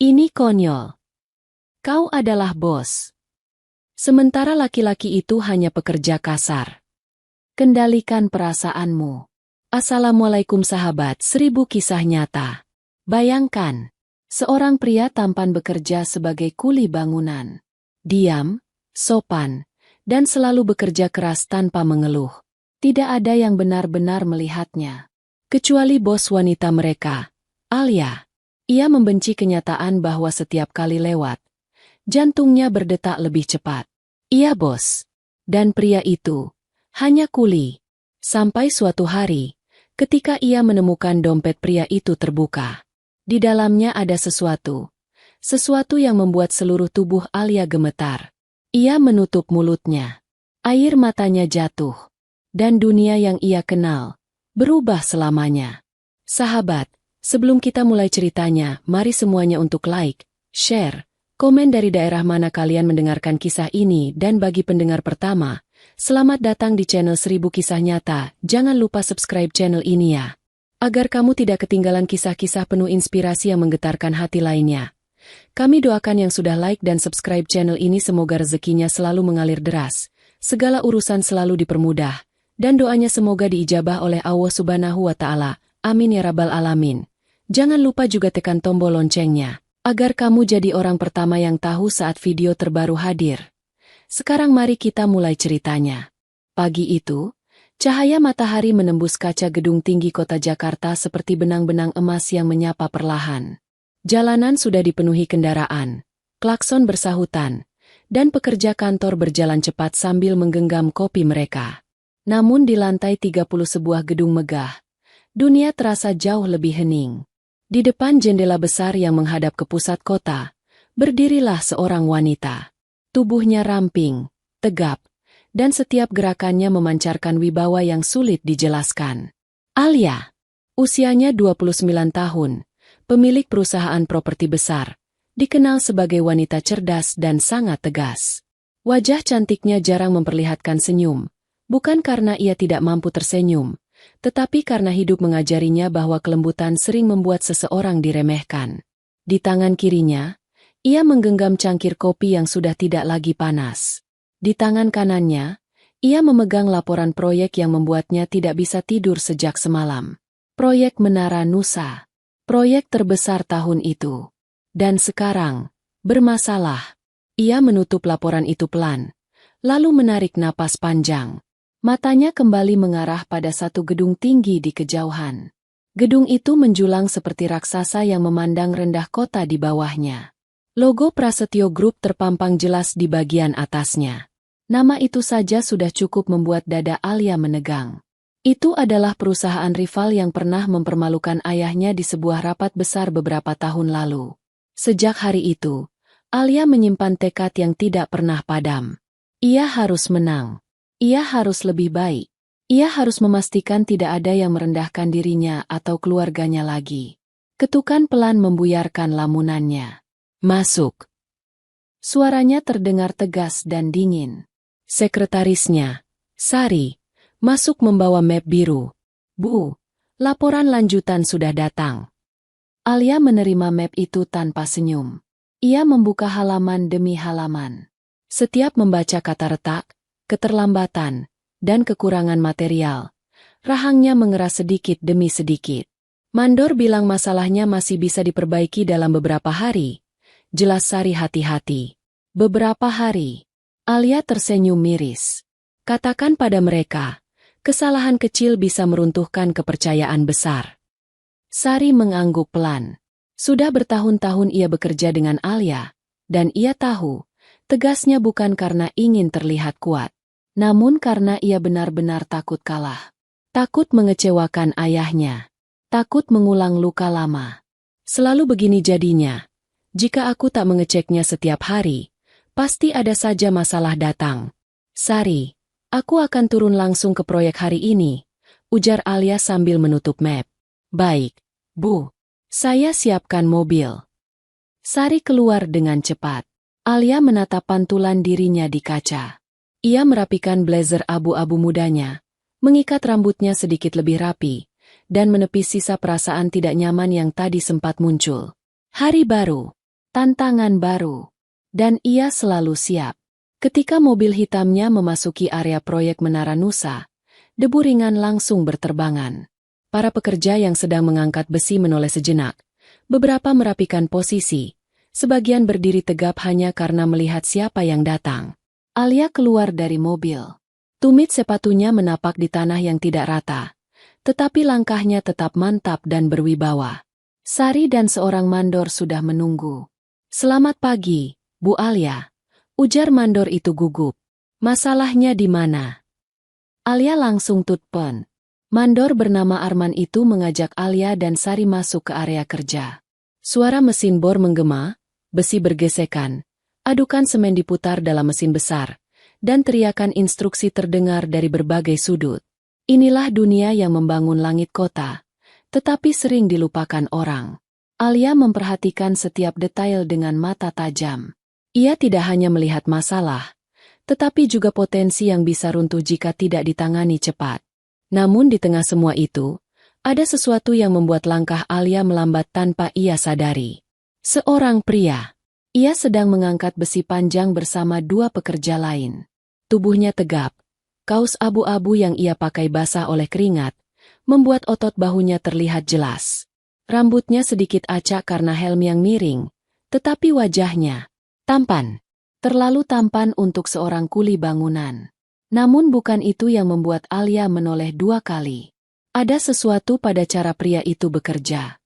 Ini konyol. Kau adalah bos. Sementara laki-laki itu hanya pekerja kasar. Kendalikan perasaanmu. Assalamualaikum sahabat, 1000 kisah nyata. Bayangkan, seorang pria tampan bekerja sebagai kuli bangunan. Diam, sopan, dan selalu bekerja keras tanpa mengeluh. Tidak ada yang benar-benar melihatnya. Kecuali bos wanita mereka, Alia. Ia membenci kenyataan bahwa setiap kali lewat, jantungnya berdetak lebih cepat. Ia bos. Dan pria itu hanya kuli. Sampai suatu hari, ketika ia menemukan dompet pria itu terbuka. Di dalamnya ada sesuatu. Sesuatu yang membuat seluruh tubuh Alia gemetar. Ia menutup mulutnya. Air matanya jatuh. Dan dunia yang ia kenal berubah selamanya. Sahabat, sebelum kita mulai ceritanya, mari semuanya untuk like, share, komen dari daerah mana kalian mendengarkan kisah ini, dan bagi pendengar pertama, selamat datang di channel 1000 Kisah Nyata. Jangan lupa subscribe channel ini ya, agar kamu tidak ketinggalan kisah-kisah penuh inspirasi yang menggetarkan hati lainnya. Kami doakan yang sudah like dan subscribe channel ini semoga rezekinya selalu mengalir deras, segala urusan selalu dipermudah, dan doanya semoga diijabah oleh Allah Subhanahu wa Ta'ala. Amin ya Rabbal Alamin. Jangan lupa juga tekan tombol loncengnya, agar kamu jadi orang pertama yang tahu saat video terbaru hadir. Sekarang mari kita mulai ceritanya. Pagi itu, cahaya matahari menembus kaca gedung tinggi kota Jakarta seperti benang-benang emas yang menyapa perlahan. Jalanan sudah dipenuhi kendaraan, klakson bersahutan, dan pekerja kantor berjalan cepat sambil menggenggam kopi mereka. Namun di lantai 30 sebuah gedung megah, dunia terasa jauh lebih hening. Di depan jendela besar yang menghadap ke pusat kota, berdirilah seorang wanita. Tubuhnya ramping, tegap, dan setiap gerakannya memancarkan wibawa yang sulit dijelaskan. Alia, usianya 29 tahun, pemilik perusahaan properti besar, dikenal sebagai wanita cerdas dan sangat tegas. Wajah cantiknya jarang memperlihatkan senyum, bukan karena ia tidak mampu tersenyum, tetapi karena hidup mengajarinya bahwa kelembutan sering membuat seseorang diremehkan. Di tangan kirinya, ia menggenggam cangkir kopi yang sudah tidak lagi panas. Di tangan kanannya, ia memegang laporan proyek yang membuatnya tidak bisa tidur sejak semalam. Proyek Menara Nusa. Proyek terbesar tahun itu. Dan sekarang, bermasalah. Ia menutup laporan itu pelan, lalu menarik napas panjang. Matanya kembali mengarah pada satu gedung tinggi di kejauhan. Gedung itu menjulang seperti raksasa yang memandang rendah kota di bawahnya. Logo Prasetyo Group terpampang jelas di bagian atasnya. Nama itu saja sudah cukup membuat dada Alia menegang. Itu adalah perusahaan rival yang pernah mempermalukan ayahnya di sebuah rapat besar beberapa tahun lalu. Sejak hari itu, Alia menyimpan tekad yang tidak pernah padam. Ia harus menang. Ia harus lebih baik. Ia harus memastikan tidak ada yang merendahkan dirinya atau keluarganya lagi. Ketukan pelan membuyarkan lamunannya. Masuk. Suaranya terdengar tegas dan dingin. Sekretarisnya, Sari, masuk membawa map biru. Bu, laporan lanjutan sudah datang. Alia menerima map itu tanpa senyum. Ia membuka halaman demi halaman. Setiap membaca kata retak, keterlambatan, dan kekurangan material, rahangnya mengeras sedikit demi sedikit. Mandor bilang masalahnya masih bisa diperbaiki dalam beberapa hari. Jelas Sari hati-hati. Beberapa hari. Alia tersenyum miris. Katakan pada mereka, kesalahan kecil bisa meruntuhkan kepercayaan besar. Sari mengangguk pelan. Sudah bertahun-tahun ia bekerja dengan Alia, dan ia tahu, tegasnya bukan karena ingin terlihat kuat, namun karena ia benar-benar takut kalah. Takut mengecewakan ayahnya. Takut mengulang luka lama. Selalu begini jadinya. Jika aku tak mengeceknya setiap hari, pasti ada saja masalah datang. Sari, aku akan turun langsung ke proyek hari ini, ujar Alia sambil menutup map. Baik, Bu. Saya siapkan mobil. Sari keluar dengan cepat. Alia menatap pantulan dirinya di kaca. Ia merapikan blazer abu-abu mudanya, mengikat rambutnya sedikit lebih rapi, dan menepis sisa perasaan tidak nyaman yang tadi sempat muncul. Hari baru. tantangan baru. Dan ia selalu siap. Ketika mobil hitamnya memasuki area proyek Menara Nusa, debu ringan langsung berterbangan. Para pekerja yang sedang mengangkat besi menoleh sejenak. Beberapa merapikan posisi. Sebagian berdiri tegap hanya karena melihat siapa yang datang. Alia keluar dari mobil. Tumit sepatunya menapak di tanah yang tidak rata. Tetapi langkahnya tetap mantap dan berwibawa. Sari dan seorang mandor sudah menunggu. "Selamat pagi, Bu Alia," ujar mandor itu gugup. "Masalahnya di mana?" Alia langsung tutpen. Mandor bernama Arman itu mengajak Alia dan Sari masuk ke area kerja. Suara mesin bor menggema, besi bergesekan, adukan semen diputar dalam mesin besar, dan teriakan instruksi terdengar dari berbagai sudut. Inilah dunia yang membangun langit kota, tetapi sering dilupakan orang. Alia memperhatikan setiap detail dengan mata tajam. Ia tidak hanya melihat masalah, tetapi juga potensi yang bisa runtuh jika tidak ditangani cepat. Namun di tengah semua itu, ada sesuatu yang membuat langkah Alia melambat tanpa ia sadari. Seorang pria. Ia sedang mengangkat besi panjang bersama dua pekerja lain. Tubuhnya tegap, kaos abu-abu yang ia pakai basah oleh keringat, membuat otot bahunya terlihat jelas. Rambutnya sedikit acak karena helm yang miring, tetapi wajahnya tampan. Terlalu tampan untuk seorang kuli bangunan. Namun bukan itu yang membuat Alia menoleh dua kali. Ada sesuatu pada cara pria itu bekerja.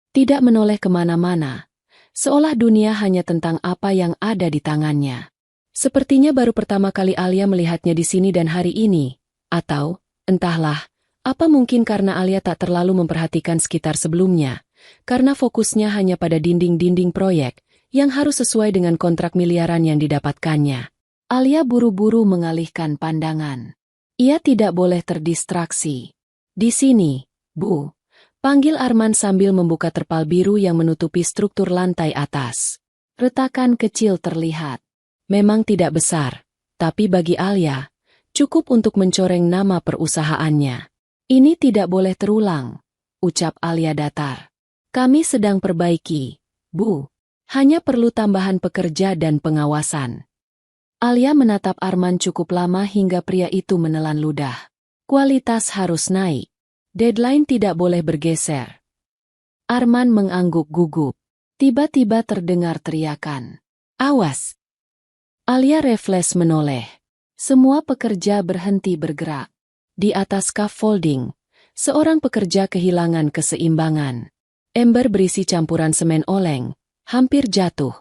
Tidak menoleh kemana-mana. Seolah dunia hanya tentang apa yang ada di tangannya. Sepertinya baru pertama kali Alia melihatnya di sini dan hari ini. Atau, entahlah, apa mungkin karena Alia tak terlalu memperhatikan sekitar sebelumnya. Karena fokusnya hanya pada dinding-dinding proyek, yang harus sesuai dengan kontrak miliaran yang didapatkannya. Alia buru-buru mengalihkan pandangan. Ia tidak boleh terdistraksi. "Di sini, Bu," panggil Arman sambil membuka terpal biru yang menutupi struktur lantai atas. Retakan kecil terlihat. Memang tidak besar, tapi bagi Alia, cukup untuk mencoreng nama perusahaannya. "Ini tidak boleh terulang," ucap Alia datar. "Kami sedang perbaiki, Bu. Hanya perlu tambahan pekerja dan pengawasan." Alia menatap Arman cukup lama hingga pria itu menelan ludah. Kualitas harus naik. Deadline tidak boleh bergeser. Arman mengangguk gugup. Tiba-tiba terdengar teriakan. "Awas!" Alia refleks menoleh. Semua pekerja berhenti bergerak. Di atas scaffolding, seorang pekerja kehilangan keseimbangan. Ember berisi campuran semen oleng, hampir jatuh.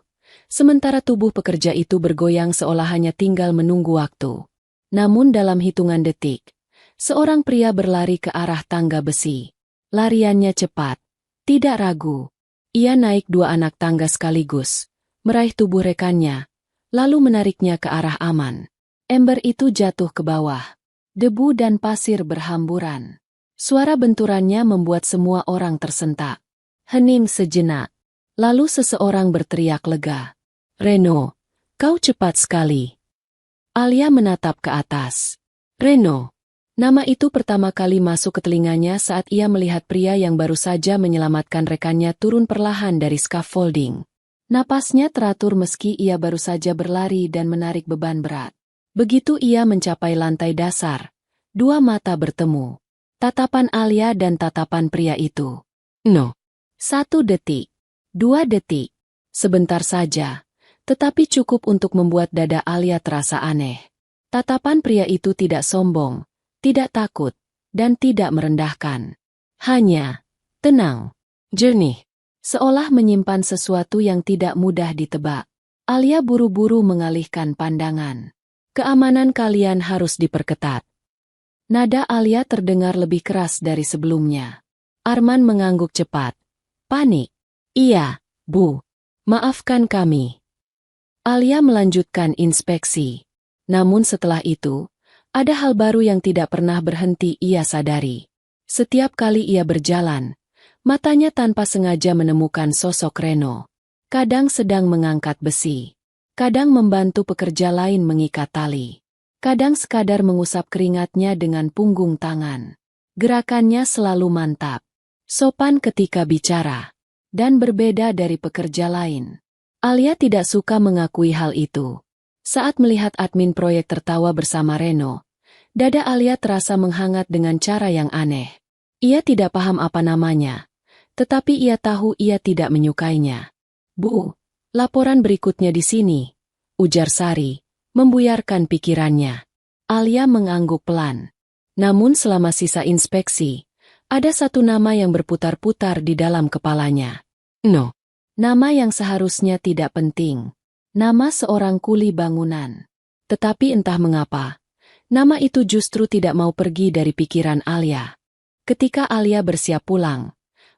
Sementara tubuh pekerja itu bergoyang seolah hanya tinggal menunggu waktu. Namun dalam hitungan detik, seorang pria berlari ke arah tangga besi. Lariannya cepat, tidak ragu. Ia naik dua anak tangga sekaligus, meraih tubuh rekannya, lalu menariknya ke arah aman. Ember itu jatuh ke bawah. Debu dan pasir berhamburan. Suara benturannya membuat semua orang tersentak. Hening sejenak. Lalu seseorang berteriak lega. "Reno, kau cepat sekali." Alia menatap ke atas. Reno. Nama itu pertama kali masuk ke telinganya saat ia melihat pria yang baru saja menyelamatkan rekannya turun perlahan dari scaffolding. Napasnya teratur meski ia baru saja berlari dan menarik beban berat. Begitu ia mencapai lantai dasar, dua mata bertemu. Tatapan Alia dan tatapan pria itu. 1 detik. 2 detik. Sebentar saja. Tetapi cukup untuk membuat dada Alia terasa aneh. Tatapan pria itu tidak sombong, tidak takut, dan tidak merendahkan. Hanya tenang, jernih, seolah menyimpan sesuatu yang tidak mudah ditebak. Alia buru-buru mengalihkan pandangan. "Keamanan kalian harus diperketat." Nada Alia terdengar lebih keras dari sebelumnya. Arman mengangguk cepat. "Panik." "Iya, Bu. Maafkan kami." Alia melanjutkan inspeksi. Namun setelah itu, ada hal baru yang tidak pernah berhenti ia sadari. Setiap kali ia berjalan, matanya tanpa sengaja menemukan sosok Reno. Kadang sedang mengangkat besi. Kadang membantu pekerja lain mengikat tali. Kadang sekadar mengusap keringatnya dengan punggung tangan. Gerakannya selalu mantap. Sopan ketika bicara. dan berbeda dari pekerja lain. Alia tidak suka mengakui hal itu. Saat melihat admin proyek tertawa bersama Reno, dada Alia terasa menghangat dengan cara yang aneh. Ia tidak paham apa namanya, tetapi ia tahu ia tidak menyukainya. "Bu, laporan berikutnya di sini," ujar Sari, membuyarkan pikirannya. Alia mengangguk pelan. Namun selama sisa inspeksi, ada satu nama yang berputar-putar di dalam kepalanya. No. Nama yang seharusnya tidak penting. Nama seorang kuli bangunan. Tetapi entah mengapa, nama itu justru tidak mau pergi dari pikiran Alia. Ketika Alia bersiap pulang,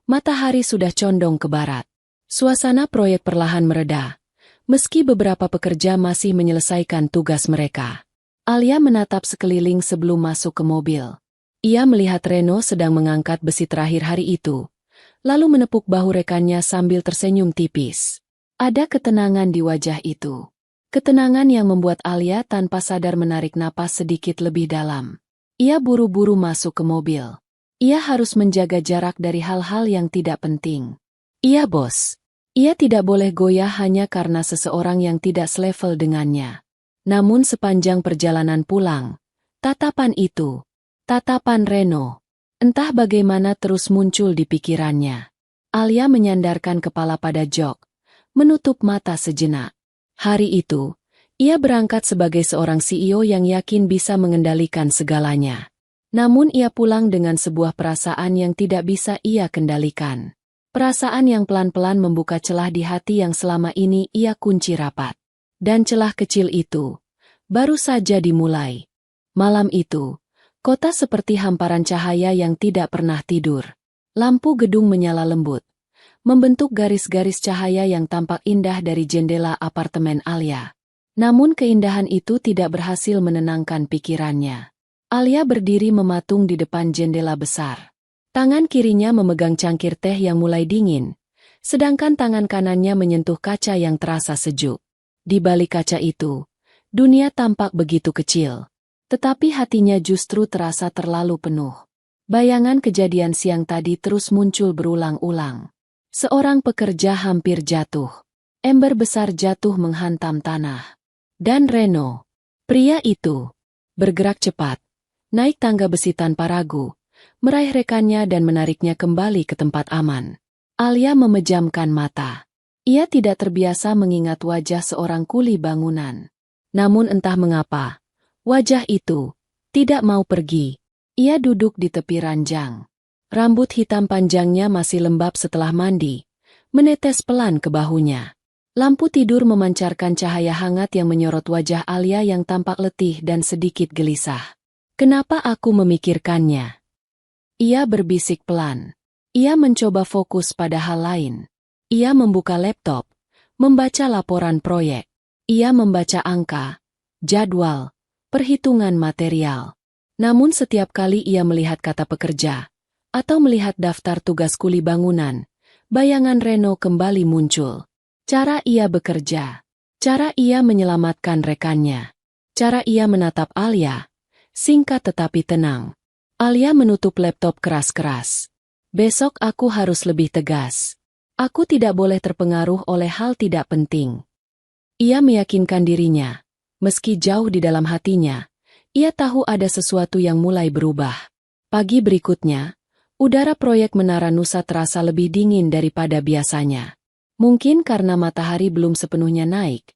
matahari sudah condong ke barat. Suasana proyek perlahan mereda, meski beberapa pekerja masih menyelesaikan tugas mereka. Alia menatap sekeliling sebelum masuk ke mobil. Ia melihat Reno sedang mengangkat besi terakhir hari itu, lalu menepuk bahu rekannya sambil tersenyum tipis. Ada ketenangan di wajah itu. Ketenangan yang membuat Alia tanpa sadar menarik napas sedikit lebih dalam. Ia buru-buru masuk ke mobil. Ia harus menjaga jarak dari hal-hal yang tidak penting. Iya, bos. Ia tidak boleh goyah hanya karena seseorang yang tidak selevel dengannya. Namun sepanjang perjalanan pulang, tatapan itu, tatapan Reno, entah bagaimana terus muncul di pikirannya. Alia menyandarkan kepala pada jok, menutup mata sejenak. Hari itu, ia berangkat sebagai seorang CEO yang yakin bisa mengendalikan segalanya. Namun ia pulang dengan sebuah perasaan yang tidak bisa ia kendalikan. Perasaan yang pelan-pelan membuka celah di hati yang selama ini ia kunci rapat. Dan celah kecil itu baru saja dimulai. Malam itu, kota seperti hamparan cahaya yang tidak pernah tidur. Lampu gedung menyala lembut, membentuk garis-garis cahaya yang tampak indah dari jendela apartemen Alia. Namun keindahan itu tidak berhasil menenangkan pikirannya. Alia berdiri mematung di depan jendela besar. Tangan kirinya memegang cangkir teh yang mulai dingin, sedangkan tangan kanannya menyentuh kaca yang terasa sejuk. Di balik kaca itu, dunia tampak begitu kecil. Tetapi hatinya justru terasa terlalu penuh. Bayangan kejadian siang tadi terus muncul berulang-ulang. Seorang pekerja hampir jatuh. Ember besar jatuh menghantam tanah. Dan Reno, pria itu, bergerak cepat, naik tangga besi tanpa ragu, meraih rekannya dan menariknya kembali ke tempat aman. Alia memejamkan mata. Ia tidak terbiasa mengingat wajah seorang kuli bangunan. Namun entah mengapa, wajah itu tidak mau pergi. Ia duduk di tepi ranjang. Rambut hitam panjangnya masih lembab setelah mandi, menetes pelan ke bahunya. Lampu tidur memancarkan cahaya hangat yang menyorot wajah Alia yang tampak letih dan sedikit gelisah. "Kenapa aku memikirkannya?" Ia berbisik pelan. Ia mencoba fokus pada hal lain. Ia membuka laptop, membaca laporan proyek. Ia membaca angka, jadwal, perhitungan material. Namun setiap kali ia melihat kata pekerja, atau melihat daftar tugas kuli bangunan, bayangan Reno kembali muncul. Cara ia bekerja, cara ia menyelamatkan rekannya, cara ia menatap Alia, singkat tetapi tenang. Alia menutup laptop keras-keras. "Besok aku harus lebih tegas. Aku tidak boleh terpengaruh oleh hal tidak penting." Ia meyakinkan dirinya, meski jauh di dalam hatinya, ia tahu ada sesuatu yang mulai berubah. Pagi berikutnya, udara proyek Menara Nusa terasa lebih dingin daripada biasanya. Mungkin karena matahari belum sepenuhnya naik,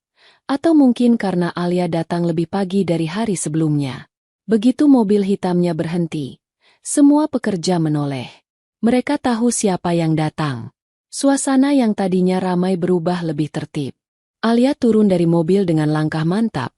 atau mungkin karena Alia datang lebih pagi dari hari sebelumnya. Begitu mobil hitamnya berhenti, semua pekerja menoleh. Mereka tahu siapa yang datang. Suasana yang tadinya ramai berubah lebih tertib. Alia turun dari mobil dengan langkah mantap.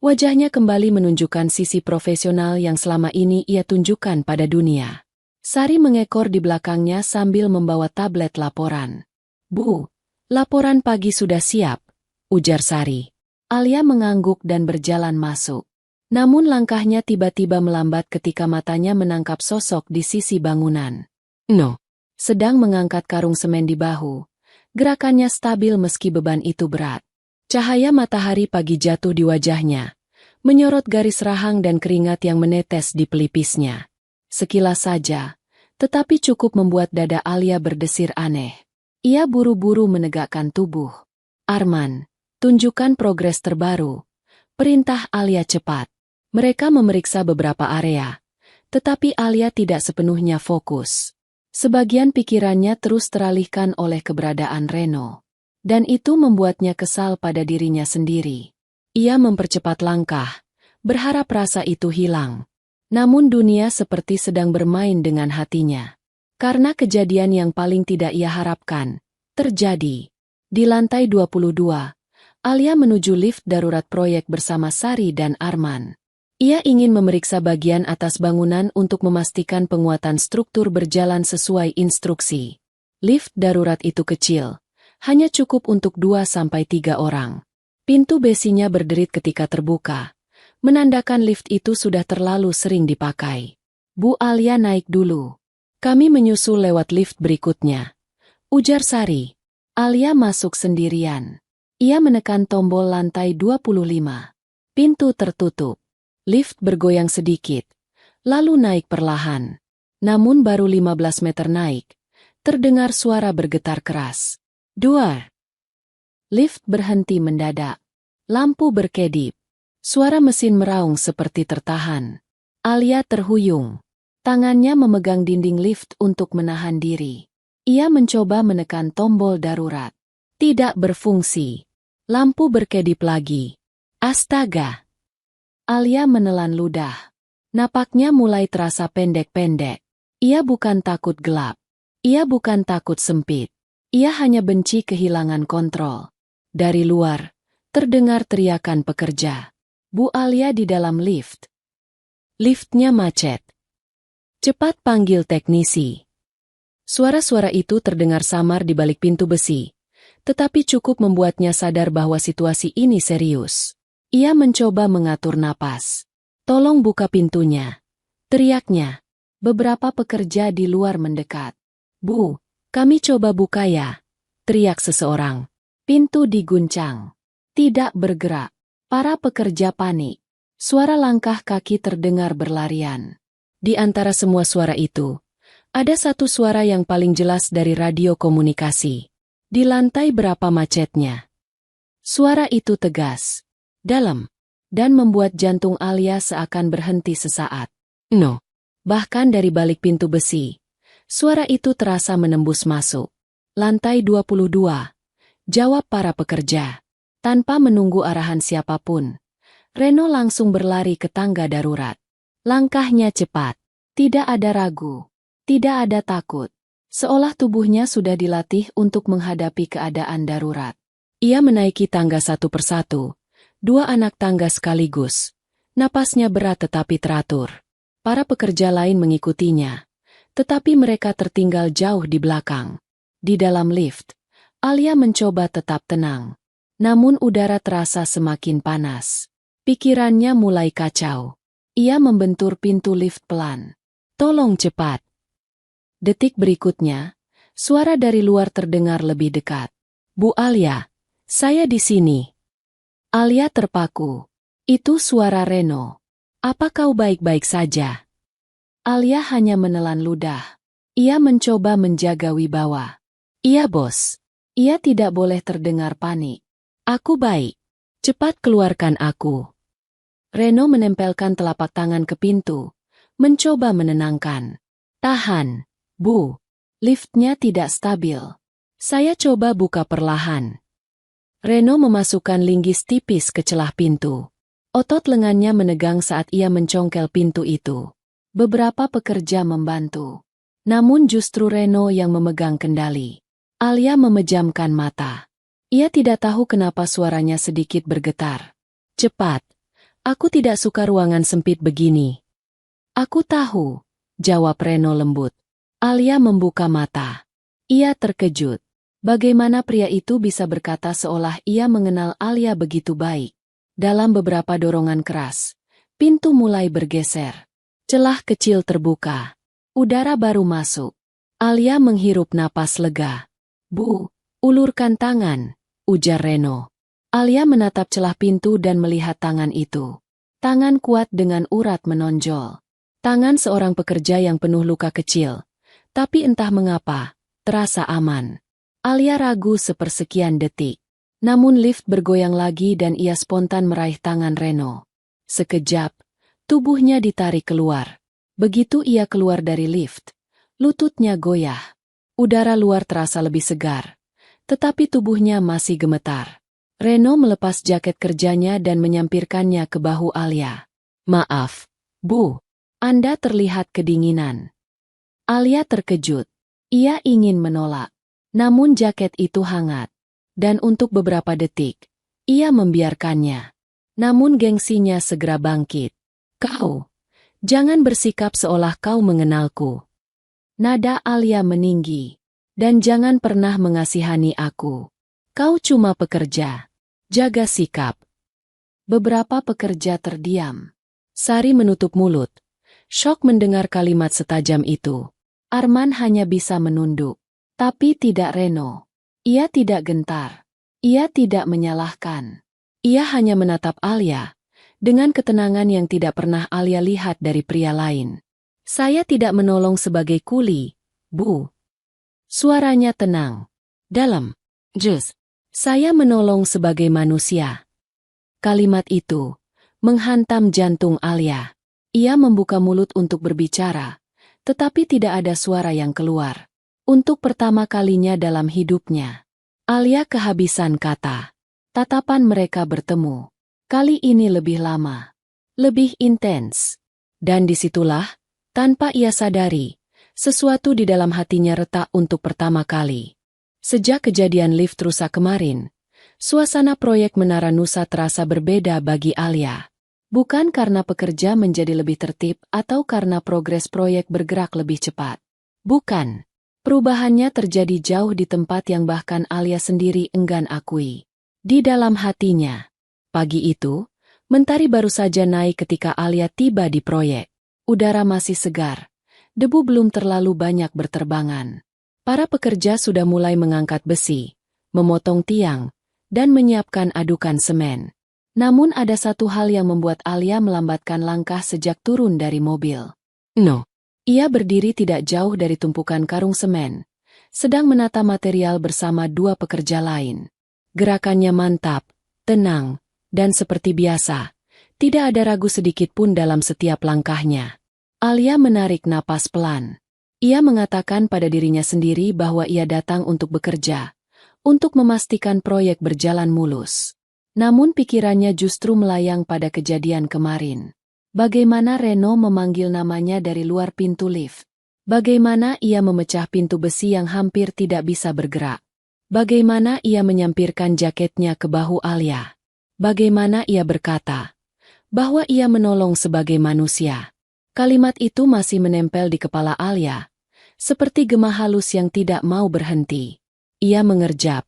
Wajahnya kembali menunjukkan sisi profesional yang selama ini ia tunjukkan pada dunia. Sari mengekor di belakangnya sambil membawa tablet laporan. "Bu, laporan pagi sudah siap," ujar Sari. Alia mengangguk dan berjalan masuk. Namun langkahnya tiba-tiba melambat ketika matanya menangkap sosok di sisi bangunan. No. Sedang mengangkat karung semen di bahu. Gerakannya stabil meski beban itu berat. Cahaya matahari pagi jatuh di wajahnya, menyorot garis rahang dan keringat yang menetes di pelipisnya. Sekilas saja, tetapi cukup membuat dada Alia berdesir aneh. Ia buru-buru menegakkan tubuh. Arman, tunjukkan progres terbaru. Perintah Alia cepat. Mereka memeriksa beberapa area. Tetapi Alia tidak sepenuhnya fokus. Sebagian pikirannya terus teralihkan oleh keberadaan Reno. Dan itu membuatnya kesal pada dirinya sendiri. Ia mempercepat langkah, berharap rasa itu hilang. Namun dunia seperti sedang bermain dengan hatinya. Karena kejadian yang paling tidak ia harapkan, terjadi. Di lantai 22, Alia menuju lift darurat proyek bersama Sari dan Arman. Ia ingin memeriksa bagian atas bangunan untuk memastikan penguatan struktur berjalan sesuai instruksi. Lift darurat itu kecil, hanya cukup untuk 2-3 orang. Pintu besinya berderit ketika terbuka, menandakan lift itu sudah terlalu sering dipakai. Bu Alia naik dulu. Kami menyusul lewat lift berikutnya. Ujar Sari. Alia masuk sendirian. Ia menekan tombol lantai 25. Pintu tertutup. Lift bergoyang sedikit, lalu naik perlahan. Namun baru 15 meter naik, terdengar suara bergetar keras. Duar. Lift berhenti mendadak. Lampu berkedip. Suara mesin meraung seperti tertahan. Alia terhuyung. Tangannya memegang dinding lift untuk menahan diri. Ia mencoba menekan tombol darurat. Tidak berfungsi. Lampu berkedip lagi. Astaga! Alia menelan ludah. Napaknya mulai terasa pendek-pendek. Ia bukan takut gelap. Ia bukan takut sempit. Ia hanya benci kehilangan kontrol. Dari luar, terdengar teriakan pekerja. Bu Alia di dalam lift. Liftnya macet. Cepat panggil teknisi. Suara-suara itu terdengar samar di balik pintu besi, tetapi cukup membuatnya sadar bahwa situasi ini serius. Ia mencoba mengatur napas. Tolong buka pintunya. Teriaknya. Beberapa pekerja di luar mendekat. Bu, kami coba buka ya. Teriak seseorang. Pintu diguncang. Tidak bergerak. Para pekerja panik. Suara langkah kaki terdengar berlarian. Di antara semua suara itu, ada satu suara yang paling jelas dari radio komunikasi. Di lantai berapa macetnya? Suara itu tegas, dalam, dan membuat jantung Alia seakan berhenti sesaat. No. Bahkan dari balik pintu besi, suara itu terasa menembus masuk. Lantai 22. Jawab para pekerja. Tanpa menunggu arahan siapapun, Reno langsung berlari ke tangga darurat. Langkahnya cepat. Tidak ada ragu. Tidak ada takut. Seolah tubuhnya sudah dilatih untuk menghadapi keadaan darurat. Ia menaiki tangga satu persatu. 2 anak tangga sekaligus. Napasnya berat tetapi teratur. Para pekerja lain mengikutinya. Tetapi mereka tertinggal jauh di belakang. Di dalam lift, Alia mencoba tetap tenang. Namun udara terasa semakin panas. Pikirannya mulai kacau. Ia membentur pintu lift pelan. Tolong cepat. Detik berikutnya, suara dari luar terdengar lebih dekat. Bu Alia, saya di sini. Alia terpaku. Itu suara Reno. Apa kau baik-baik saja? Alia hanya menelan ludah. Ia mencoba menjaga wibawa. Iya bos. Ia tidak boleh terdengar panik. Aku baik. Cepat keluarkan aku. Reno menempelkan telapak tangan ke pintu, mencoba menenangkan. Tahan, Bu. Liftnya tidak stabil. Saya coba buka perlahan. Reno memasukkan linggis tipis ke celah pintu. Otot lengannya menegang saat ia mencongkel pintu itu. Beberapa pekerja membantu. Namun justru Reno yang memegang kendali. Alia memejamkan mata. Ia tidak tahu kenapa suaranya sedikit bergetar. Cepat. Aku tidak suka ruangan sempit begini. Aku tahu, jawab Reno lembut. Alia membuka mata. Ia terkejut. Bagaimana pria itu bisa berkata seolah ia mengenal Alia begitu baik. Dalam beberapa dorongan keras, pintu mulai bergeser. Celah kecil terbuka. Udara baru masuk. Alia menghirup napas lega. Bu, ulurkan tangan, ujar Reno. Alia menatap celah pintu dan melihat tangan itu. Tangan kuat dengan urat menonjol. Tangan seorang pekerja yang penuh luka kecil. Tapi entah mengapa, terasa aman. Alia ragu sepersekian detik. Namun lift bergoyang lagi dan ia spontan meraih tangan Reno. Sekejap, tubuhnya ditarik keluar. Begitu ia keluar dari lift, lututnya goyah. Udara luar terasa lebih segar, tetapi tubuhnya masih gemetar. Reno melepas jaket kerjanya dan menyampirkannya ke bahu Alia. "Maaf, Bu. Anda terlihat kedinginan." Alia terkejut. Ia ingin menolak. Namun jaket itu hangat. Dan untuk beberapa detik, ia membiarkannya. Namun gengsinya segera bangkit. "Kau, jangan bersikap seolah kau mengenalku." Nada Alia meninggi. "Dan jangan pernah mengasihani aku. Kau cuma pekerja. Jaga sikap." Beberapa pekerja terdiam. Sari menutup mulut. Syok mendengar kalimat setajam itu. Arman hanya bisa menunduk. Tapi tidak Reno. Ia tidak gentar. Ia tidak menyalahkan. Ia hanya menatap Alia dengan ketenangan yang tidak pernah Alia lihat dari pria lain. "Saya tidak menolong sebagai kuli, Bu." Suaranya tenang. Dalam. "Just. Saya menolong sebagai manusia." Kalimat itu menghantam jantung Alia. Ia membuka mulut untuk berbicara, tetapi tidak ada suara yang keluar. Untuk pertama kalinya dalam hidupnya, Alia kehabisan kata. Tatapan mereka bertemu. Kali ini lebih lama, lebih intens. Dan disitulah, tanpa ia sadari, sesuatu di dalam hatinya retak untuk pertama kali. Sejak kejadian lift rusak kemarin, suasana proyek Menara Nusa terasa berbeda bagi Alia. Bukan karena pekerja menjadi lebih tertib atau karena progres proyek bergerak lebih cepat. Bukan. Perubahannya terjadi jauh di tempat yang bahkan Alia sendiri enggan akui. Di dalam hatinya. Pagi itu, mentari baru saja naik ketika Alia tiba di proyek. Udara masih segar. Debu belum terlalu banyak berterbangan. Para pekerja sudah mulai mengangkat besi, memotong tiang, dan menyiapkan adukan semen. Namun ada satu hal yang membuat Alia melambatkan langkah sejak turun dari mobil. No. Ia berdiri tidak jauh dari tumpukan karung semen, sedang menata material bersama dua pekerja lain. Gerakannya mantap, tenang, dan seperti biasa, tidak ada ragu sedikit pun dalam setiap langkahnya. Alia menarik napas pelan. Ia mengatakan pada dirinya sendiri bahwa ia datang untuk bekerja, untuk memastikan proyek berjalan mulus. Namun pikirannya justru melayang pada kejadian kemarin. Bagaimana Reno memanggil namanya dari luar pintu lift? Bagaimana ia memecah pintu besi yang hampir tidak bisa bergerak? Bagaimana ia menyampirkan jaketnya ke bahu Alia? Bagaimana ia berkata bahwa ia menolong sebagai manusia? Kalimat itu masih menempel di kepala Alia, seperti gema halus yang tidak mau berhenti. Ia mengerjap,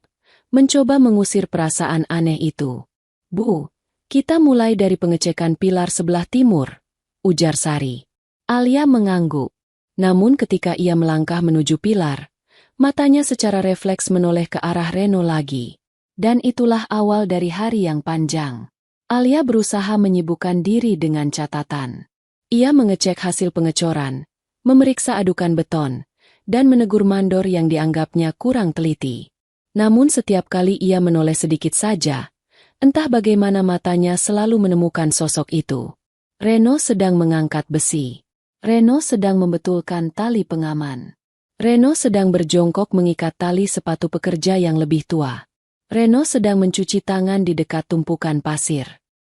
mencoba mengusir perasaan aneh itu. "Bu, kita mulai dari pengecekan pilar sebelah timur," ujar Sari. Alia mengangguk. Namun ketika ia melangkah menuju pilar, matanya secara refleks menoleh ke arah Reno lagi. Dan itulah awal dari hari yang panjang. Alia berusaha menyibukkan diri dengan catatan. Ia mengecek hasil pengecoran, memeriksa adukan beton, dan menegur mandor yang dianggapnya kurang teliti. Namun setiap kali ia menoleh sedikit saja, entah bagaimana matanya selalu menemukan sosok itu. Reno sedang mengangkat besi. Reno sedang membetulkan tali pengaman. Reno sedang berjongkok mengikat tali sepatu pekerja yang lebih tua. Reno sedang mencuci tangan di dekat tumpukan pasir.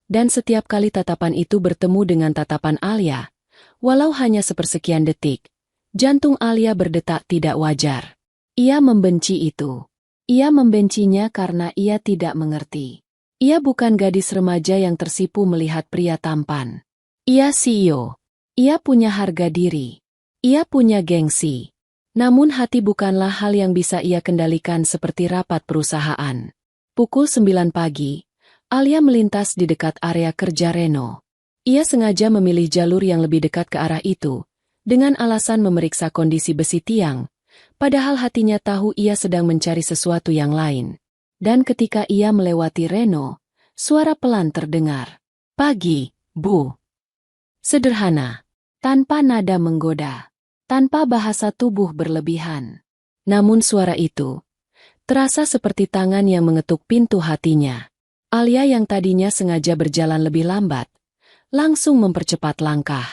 Dan setiap kali tatapan itu bertemu dengan tatapan Alia, walau hanya sepersekian detik, jantung Alia berdetak tidak wajar. Ia membenci itu. Ia membencinya karena ia tidak mengerti. Ia bukan gadis remaja yang tersipu melihat pria tampan. Ia CEO. Ia punya harga diri. Ia punya gengsi. Namun hati bukanlah hal yang bisa ia kendalikan seperti rapat perusahaan. Pukul 9 pagi, Alia melintas di dekat area kerja Reno. Ia sengaja memilih jalur yang lebih dekat ke arah itu, dengan alasan memeriksa kondisi besi tiang, padahal hatinya tahu ia sedang mencari sesuatu yang lain. Dan ketika ia melewati Reno, suara pelan terdengar. "Pagi, Bu." Sederhana, tanpa nada menggoda, tanpa bahasa tubuh berlebihan. Namun suara itu Terasa seperti tangan yang mengetuk pintu hatinya. Alia yang tadinya sengaja berjalan lebih lambat, langsung mempercepat langkah.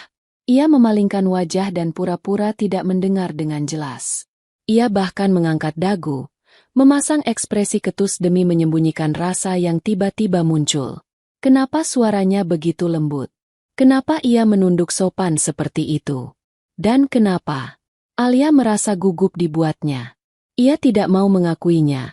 Ia memalingkan wajah dan pura-pura tidak mendengar dengan jelas. Ia bahkan mengangkat dagu, memasang ekspresi ketus demi menyembunyikan rasa yang tiba-tiba muncul. Kenapa suaranya begitu lembut? Kenapa ia menunduk sopan seperti itu? Dan kenapa? Alia merasa gugup dibuatnya. Ia tidak mau mengakuinya,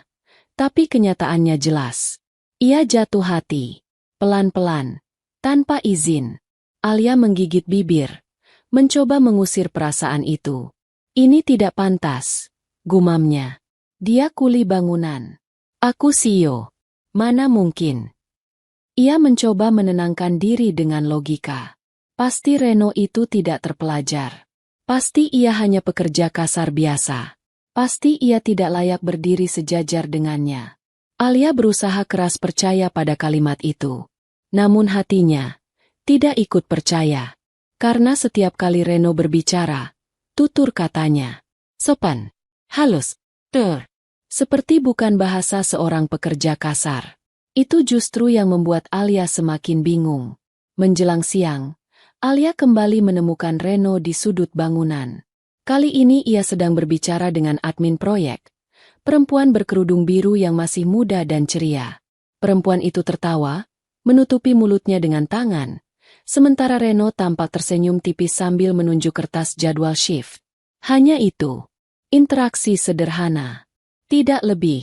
tapi kenyataannya jelas. Ia jatuh hati, pelan-pelan, tanpa izin. Alia menggigit bibir, mencoba mengusir perasaan itu. Ini tidak pantas, gumamnya. Dia kuli bangunan. Aku Sio. Mana mungkin? Ia mencoba menenangkan diri dengan logika. Pasti Reno itu tidak terpelajar. Pasti ia hanya pekerja kasar biasa. Pasti ia tidak layak berdiri sejajar dengannya. Alia berusaha keras percaya pada kalimat itu. Namun hatinya tidak ikut percaya. Karena setiap kali Reno berbicara, tutur katanya sopan, halus, seperti bukan bahasa seorang pekerja kasar. Itu justru yang membuat Alia semakin bingung. Menjelang siang, Alia kembali menemukan Reno di sudut bangunan. Kali ini ia sedang berbicara dengan admin proyek. Perempuan berkerudung biru yang masih muda dan ceria. Perempuan itu tertawa, menutupi mulutnya dengan tangan, sementara Reno tampak tersenyum tipis sambil menunjuk kertas jadwal shift. Hanya itu. Interaksi sederhana. Tidak lebih.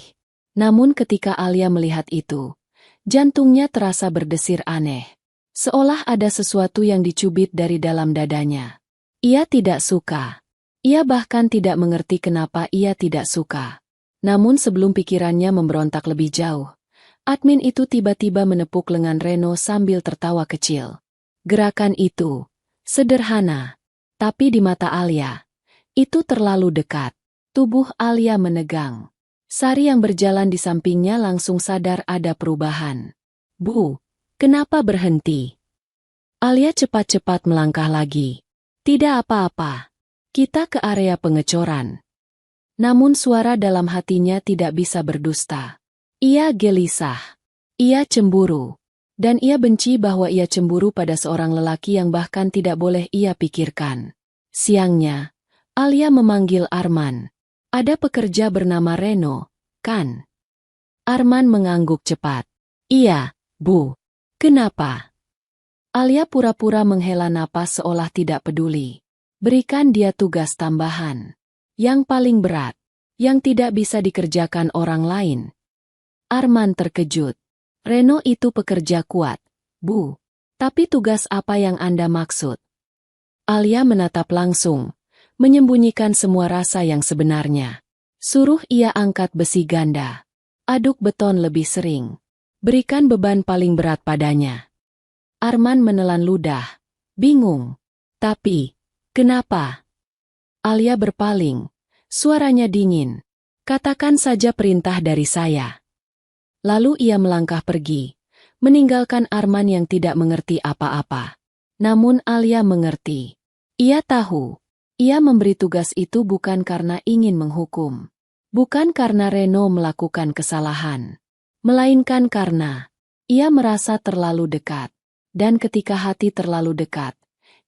Namun ketika Alia melihat itu, jantungnya terasa berdesir aneh. Seolah ada sesuatu yang dicubit dari dalam dadanya. Ia tidak suka. Ia bahkan tidak mengerti kenapa ia tidak suka. Namun sebelum pikirannya memberontak lebih jauh, admin itu tiba-tiba menepuk lengan Reno sambil tertawa kecil. Gerakan itu sederhana, tapi di mata Alia, itu terlalu dekat. Tubuh Alia menegang. Sari yang berjalan di sampingnya langsung sadar ada perubahan. Bu, kenapa berhenti? Alia cepat-cepat melangkah lagi. Tidak apa-apa. Kita ke area pengecoran. Namun suara dalam hatinya tidak bisa berdusta. Ia gelisah. Ia cemburu. Dan ia benci bahwa ia cemburu pada seorang lelaki yang bahkan tidak boleh ia pikirkan. Siangnya, Alia memanggil Arman. Ada pekerja bernama Reno, kan? Arman mengangguk cepat. Iya, Bu. Kenapa? Alia pura-pura menghela napas seolah tidak peduli. Berikan dia tugas tambahan. Yang paling berat, yang tidak bisa dikerjakan orang lain. Arman terkejut. Reno itu pekerja kuat, Bu. Tapi tugas apa yang Anda maksud? Alia menatap langsung, menyembunyikan semua rasa yang sebenarnya. Suruh ia angkat besi ganda. Aduk beton lebih sering. Berikan beban paling berat padanya. Arman menelan ludah. Bingung. Tapi, kenapa? Alia berpaling. Suaranya dingin. Katakan saja perintah dari saya. Lalu ia melangkah pergi, meninggalkan Arman yang tidak mengerti apa-apa. Namun Alia mengerti. Ia tahu. Ia memberi tugas itu bukan karena ingin menghukum. Bukan karena Reno melakukan kesalahan. Melainkan karena ia merasa terlalu dekat. Dan ketika hati terlalu dekat,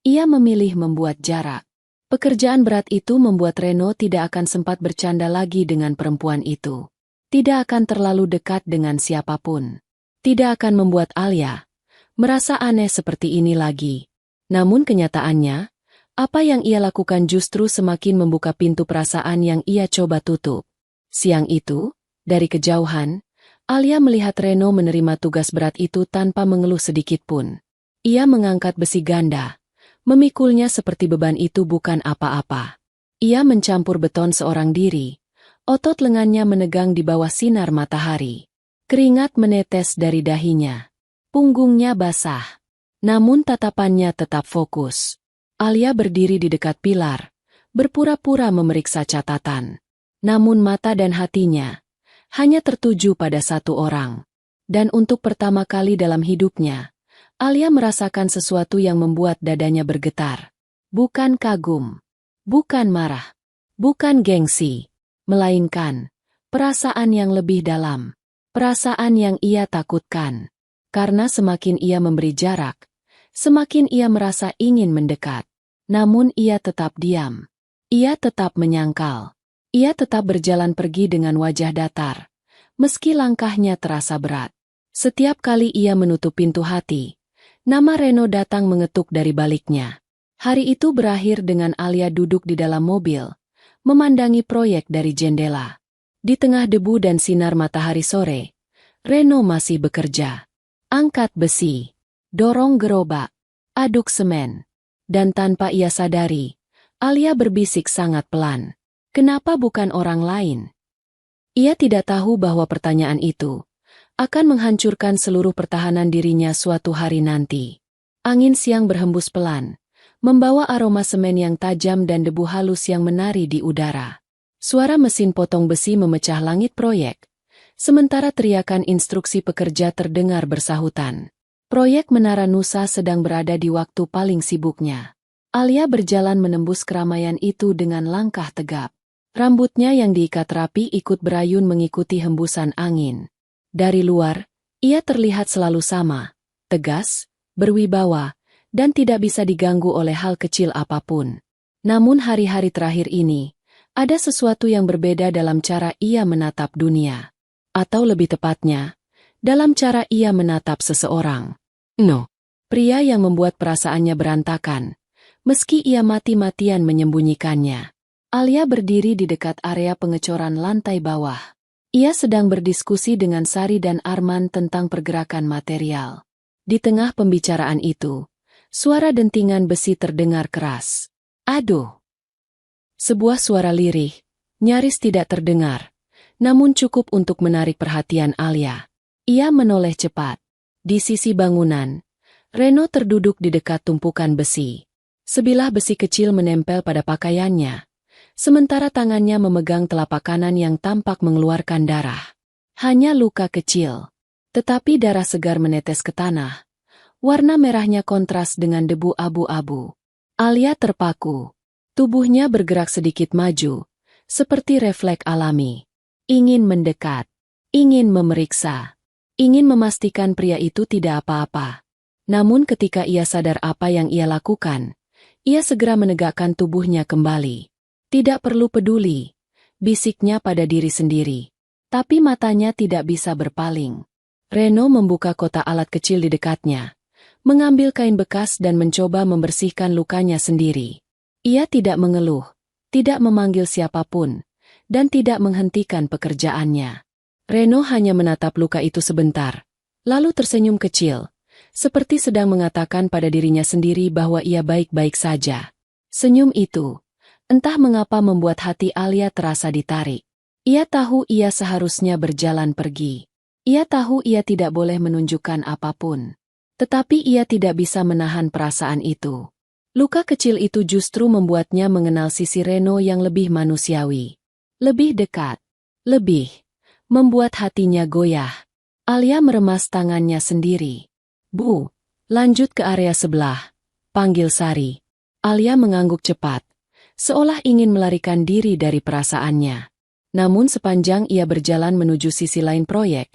ia memilih membuat jarak. Pekerjaan berat itu membuat Reno tidak akan sempat bercanda lagi dengan perempuan itu. Tidak akan terlalu dekat dengan siapapun. Tidak akan membuat Alia merasa aneh seperti ini lagi. Namun kenyataannya, apa yang ia lakukan justru semakin membuka pintu perasaan yang ia coba tutup. Siang itu, dari kejauhan, Alia melihat Reno menerima tugas berat itu tanpa mengeluh sedikit pun. Ia mengangkat besi ganda. Memikulnya seperti beban itu bukan apa-apa. Ia mencampur beton seorang diri. Otot lengannya menegang di bawah sinar matahari. Keringat menetes dari dahinya. Punggungnya basah. Namun tatapannya tetap fokus. Alia berdiri di dekat pilar, berpura-pura memeriksa catatan. Namun mata dan hatinya hanya tertuju pada satu orang. Dan untuk pertama kali dalam hidupnya, Alia merasakan sesuatu yang membuat dadanya bergetar. Bukan kagum, bukan marah, bukan gengsi, melainkan Perasaan yang lebih dalam. Perasaan yang ia takutkan. Karena semakin ia memberi jarak, semakin ia merasa ingin mendekat. Namun ia tetap diam. Ia tetap menyangkal. Ia tetap berjalan pergi dengan wajah datar. Meski langkahnya terasa berat. Setiap kali ia menutup pintu hati, nama Reno datang mengetuk dari baliknya. Hari itu berakhir dengan Alia duduk di dalam mobil, memandangi proyek dari jendela. Di tengah debu dan sinar matahari sore, Reno masih bekerja. Angkat besi, dorong gerobak, aduk semen. Dan tanpa ia sadari, Alia berbisik sangat pelan. Kenapa bukan orang lain? Ia tidak tahu bahwa pertanyaan itu akan menghancurkan seluruh pertahanan dirinya suatu hari nanti. Angin siang berhembus pelan, membawa aroma semen yang tajam dan debu halus yang menari di udara. Suara mesin potong besi memecah langit proyek, sementara teriakan instruksi pekerja terdengar bersahutan. Proyek Menara Nusa sedang berada di waktu paling sibuknya. Alia berjalan menembus keramaian itu dengan langkah tegap. Rambutnya yang diikat rapi ikut berayun mengikuti hembusan angin. Dari luar, ia terlihat selalu sama, tegas, berwibawa, dan tidak bisa diganggu oleh hal kecil apapun. Namun hari-hari terakhir ini, ada sesuatu yang berbeda dalam cara ia menatap dunia. Atau lebih tepatnya, dalam cara ia menatap seseorang. No, pria yang membuat perasaannya berantakan, meski ia mati-matian menyembunyikannya. Alia berdiri di dekat area pengecoran lantai bawah. Ia sedang berdiskusi dengan Sari dan Arman tentang pergerakan material. Di tengah pembicaraan itu, suara dentingan besi terdengar keras. Aduh! Sebuah suara lirih, nyaris tidak terdengar, namun cukup untuk menarik perhatian Alia. Ia menoleh cepat. Di sisi bangunan, Reno terduduk di dekat tumpukan besi. Sebilah besi kecil menempel pada pakaiannya, sementara tangannya memegang telapak kanan yang tampak mengeluarkan darah. Hanya luka kecil, tetapi darah segar menetes ke tanah. Warna merahnya kontras dengan debu abu-abu. Alia terpaku. Tubuhnya bergerak sedikit maju, seperti refleks alami. Ingin mendekat, ingin memeriksa, ingin memastikan pria itu tidak apa-apa. Namun ketika ia sadar apa yang ia lakukan, ia segera menegakkan tubuhnya kembali. Tidak perlu peduli, bisiknya pada diri sendiri. Tapi matanya tidak bisa berpaling. Reno membuka kotak alat kecil di dekatnya, mengambil kain bekas dan mencoba membersihkan lukanya sendiri. Ia tidak mengeluh, tidak memanggil siapapun, dan tidak menghentikan pekerjaannya. Reno hanya menatap luka itu sebentar, lalu tersenyum kecil, seperti sedang mengatakan pada dirinya sendiri bahwa ia baik-baik saja. Senyum itu, entah mengapa membuat hati Alia terasa ditarik. Ia tahu ia seharusnya berjalan pergi. Ia tahu ia tidak boleh menunjukkan apapun. Tetapi ia tidak bisa menahan perasaan itu. Luka kecil itu justru membuatnya mengenal sisi Reno yang lebih manusiawi. Lebih dekat. Lebih. Membuat hatinya goyah. Alia meremas tangannya sendiri. Bu, lanjut ke area sebelah. Panggil Sari. Alia mengangguk cepat, seolah ingin melarikan diri dari perasaannya. Namun sepanjang ia berjalan menuju sisi lain proyek,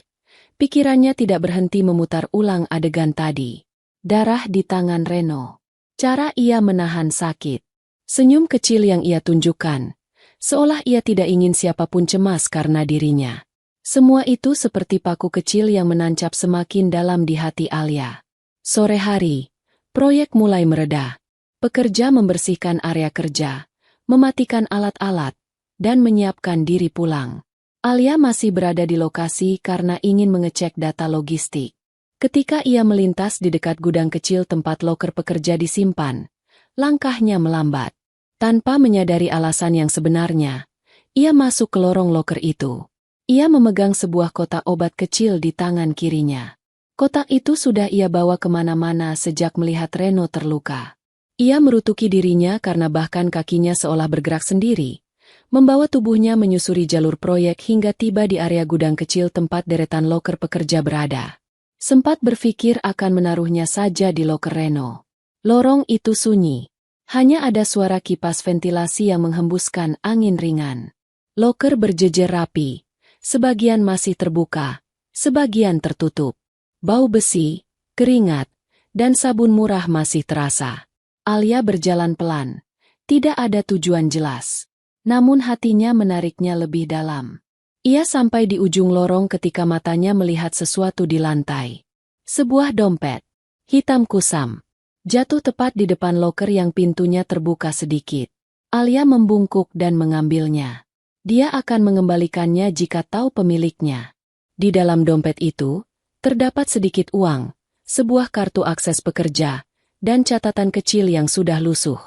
pikirannya tidak berhenti memutar ulang adegan tadi. Darah di tangan Reno. Cara ia menahan sakit. Senyum kecil yang ia tunjukkan, seolah ia tidak ingin siapapun cemas karena dirinya. Semua itu seperti paku kecil yang menancap semakin dalam di hati Alia. Sore hari, proyek mulai mereda. Pekerja membersihkan area kerja, mematikan alat-alat, dan menyiapkan diri pulang. Alia masih berada di lokasi karena ingin mengecek data logistik. Ketika ia melintas di dekat gudang kecil tempat loker pekerja disimpan, langkahnya melambat. Tanpa menyadari alasan yang sebenarnya, ia masuk ke lorong loker itu. Ia memegang sebuah kotak obat kecil di tangan kirinya. Kotak itu sudah ia bawa kemana-mana sejak melihat Reno terluka. Ia merutuki dirinya karena bahkan kakinya seolah bergerak sendiri, membawa tubuhnya menyusuri jalur proyek hingga tiba di area gudang kecil tempat deretan loker pekerja berada. Sempat berpikir akan menaruhnya saja di loker Reno. Lorong itu sunyi. Hanya ada suara kipas ventilasi yang menghembuskan angin ringan. Loker berjejer rapi, Sebagian masih terbuka, sebagian tertutup. Bau besi, keringat, dan sabun murah masih terasa. Alia berjalan pelan. Tidak ada tujuan jelas. Namun hatinya menariknya lebih dalam. Ia sampai di ujung lorong ketika matanya melihat sesuatu di lantai. Sebuah dompet. Hitam kusam. Jatuh tepat di depan loker yang pintunya terbuka sedikit. Alia membungkuk dan mengambilnya. Dia akan mengembalikannya jika tahu pemiliknya. Di dalam dompet itu, terdapat sedikit uang, sebuah kartu akses pekerja, dan catatan kecil yang sudah lusuh.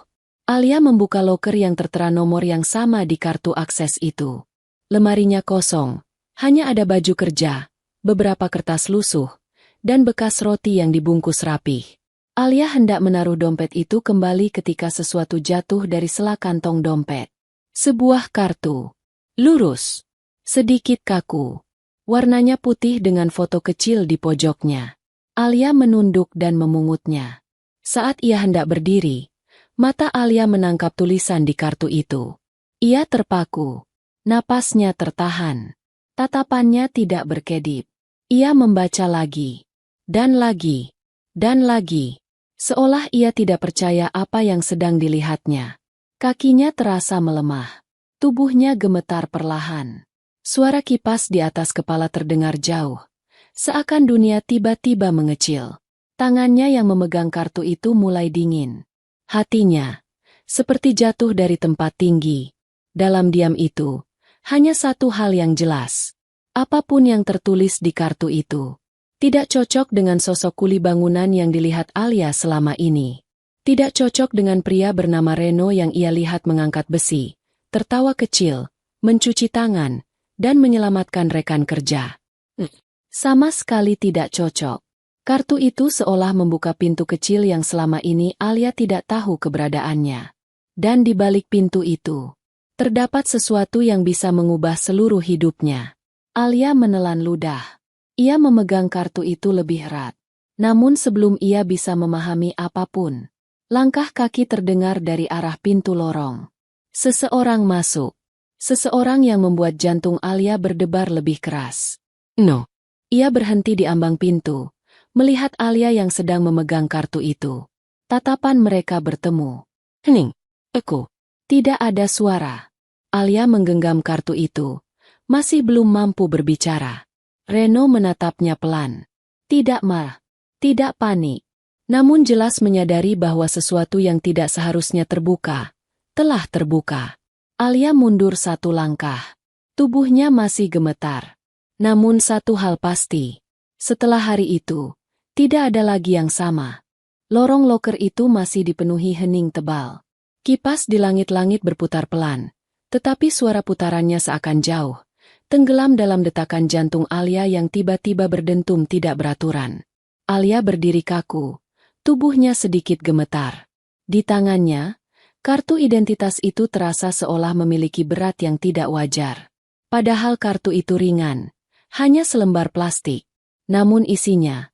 Alia membuka loker yang tertera nomor yang sama di kartu akses itu. Lemarinya kosong, hanya ada baju kerja, beberapa kertas lusuh, dan bekas roti yang dibungkus rapih. Alia hendak menaruh dompet itu kembali ketika sesuatu jatuh dari sela kantong dompet. Sebuah kartu. Lurus. Sedikit kaku. Warnanya putih dengan foto kecil di pojoknya. Alia menunduk dan memungutnya. Saat ia hendak berdiri, mata Alia menangkap tulisan di kartu itu. Ia terpaku. Napasnya tertahan. Tatapannya tidak berkedip. Ia membaca lagi. Dan lagi. Dan lagi. Seolah ia tidak percaya apa yang sedang dilihatnya. Kakinya terasa melemah. Tubuhnya gemetar perlahan. Suara kipas di atas kepala terdengar jauh. Seakan dunia tiba-tiba mengecil. Tangannya yang memegang kartu itu mulai dingin. Hatinya, seperti jatuh dari tempat tinggi. Dalam diam itu, hanya satu hal yang jelas. Apapun yang tertulis di kartu itu tidak cocok dengan sosok kuli bangunan yang dilihat Alia selama ini. Tidak cocok dengan pria bernama Reno yang ia lihat mengangkat besi, tertawa kecil, mencuci tangan, dan menyelamatkan rekan kerja. Sama sekali tidak cocok. Kartu itu seolah membuka pintu kecil yang selama ini Alia tidak tahu keberadaannya. Dan di balik pintu itu, terdapat sesuatu yang bisa mengubah seluruh hidupnya. Alia menelan ludah. Ia memegang kartu itu lebih erat. Namun sebelum ia bisa memahami apapun, langkah kaki terdengar dari arah pintu lorong. Seseorang masuk. Seseorang yang membuat jantung Alia berdebar lebih keras. No. Ia berhenti di ambang pintu, melihat Alia yang sedang memegang kartu itu. Tatapan mereka bertemu. Hening. Aku. Tidak ada suara. Alia menggenggam kartu itu. Masih belum mampu berbicara. Reno menatapnya pelan. Tidak marah, tidak panik. Namun jelas menyadari bahwa sesuatu yang tidak seharusnya terbuka, telah terbuka. Alia mundur satu langkah. Tubuhnya masih gemetar. Namun satu hal pasti. Setelah hari itu, tidak ada lagi yang sama. Lorong loker itu masih dipenuhi hening tebal. Kipas di langit-langit berputar pelan. Tetapi suara putarannya seakan jauh. Tenggelam dalam detakan jantung Alia yang tiba-tiba berdentum tidak beraturan. Alia berdiri kaku, tubuhnya sedikit gemetar. Di tangannya, kartu identitas itu terasa seolah memiliki berat yang tidak wajar. Padahal kartu itu ringan, hanya selembar plastik. Namun isinya,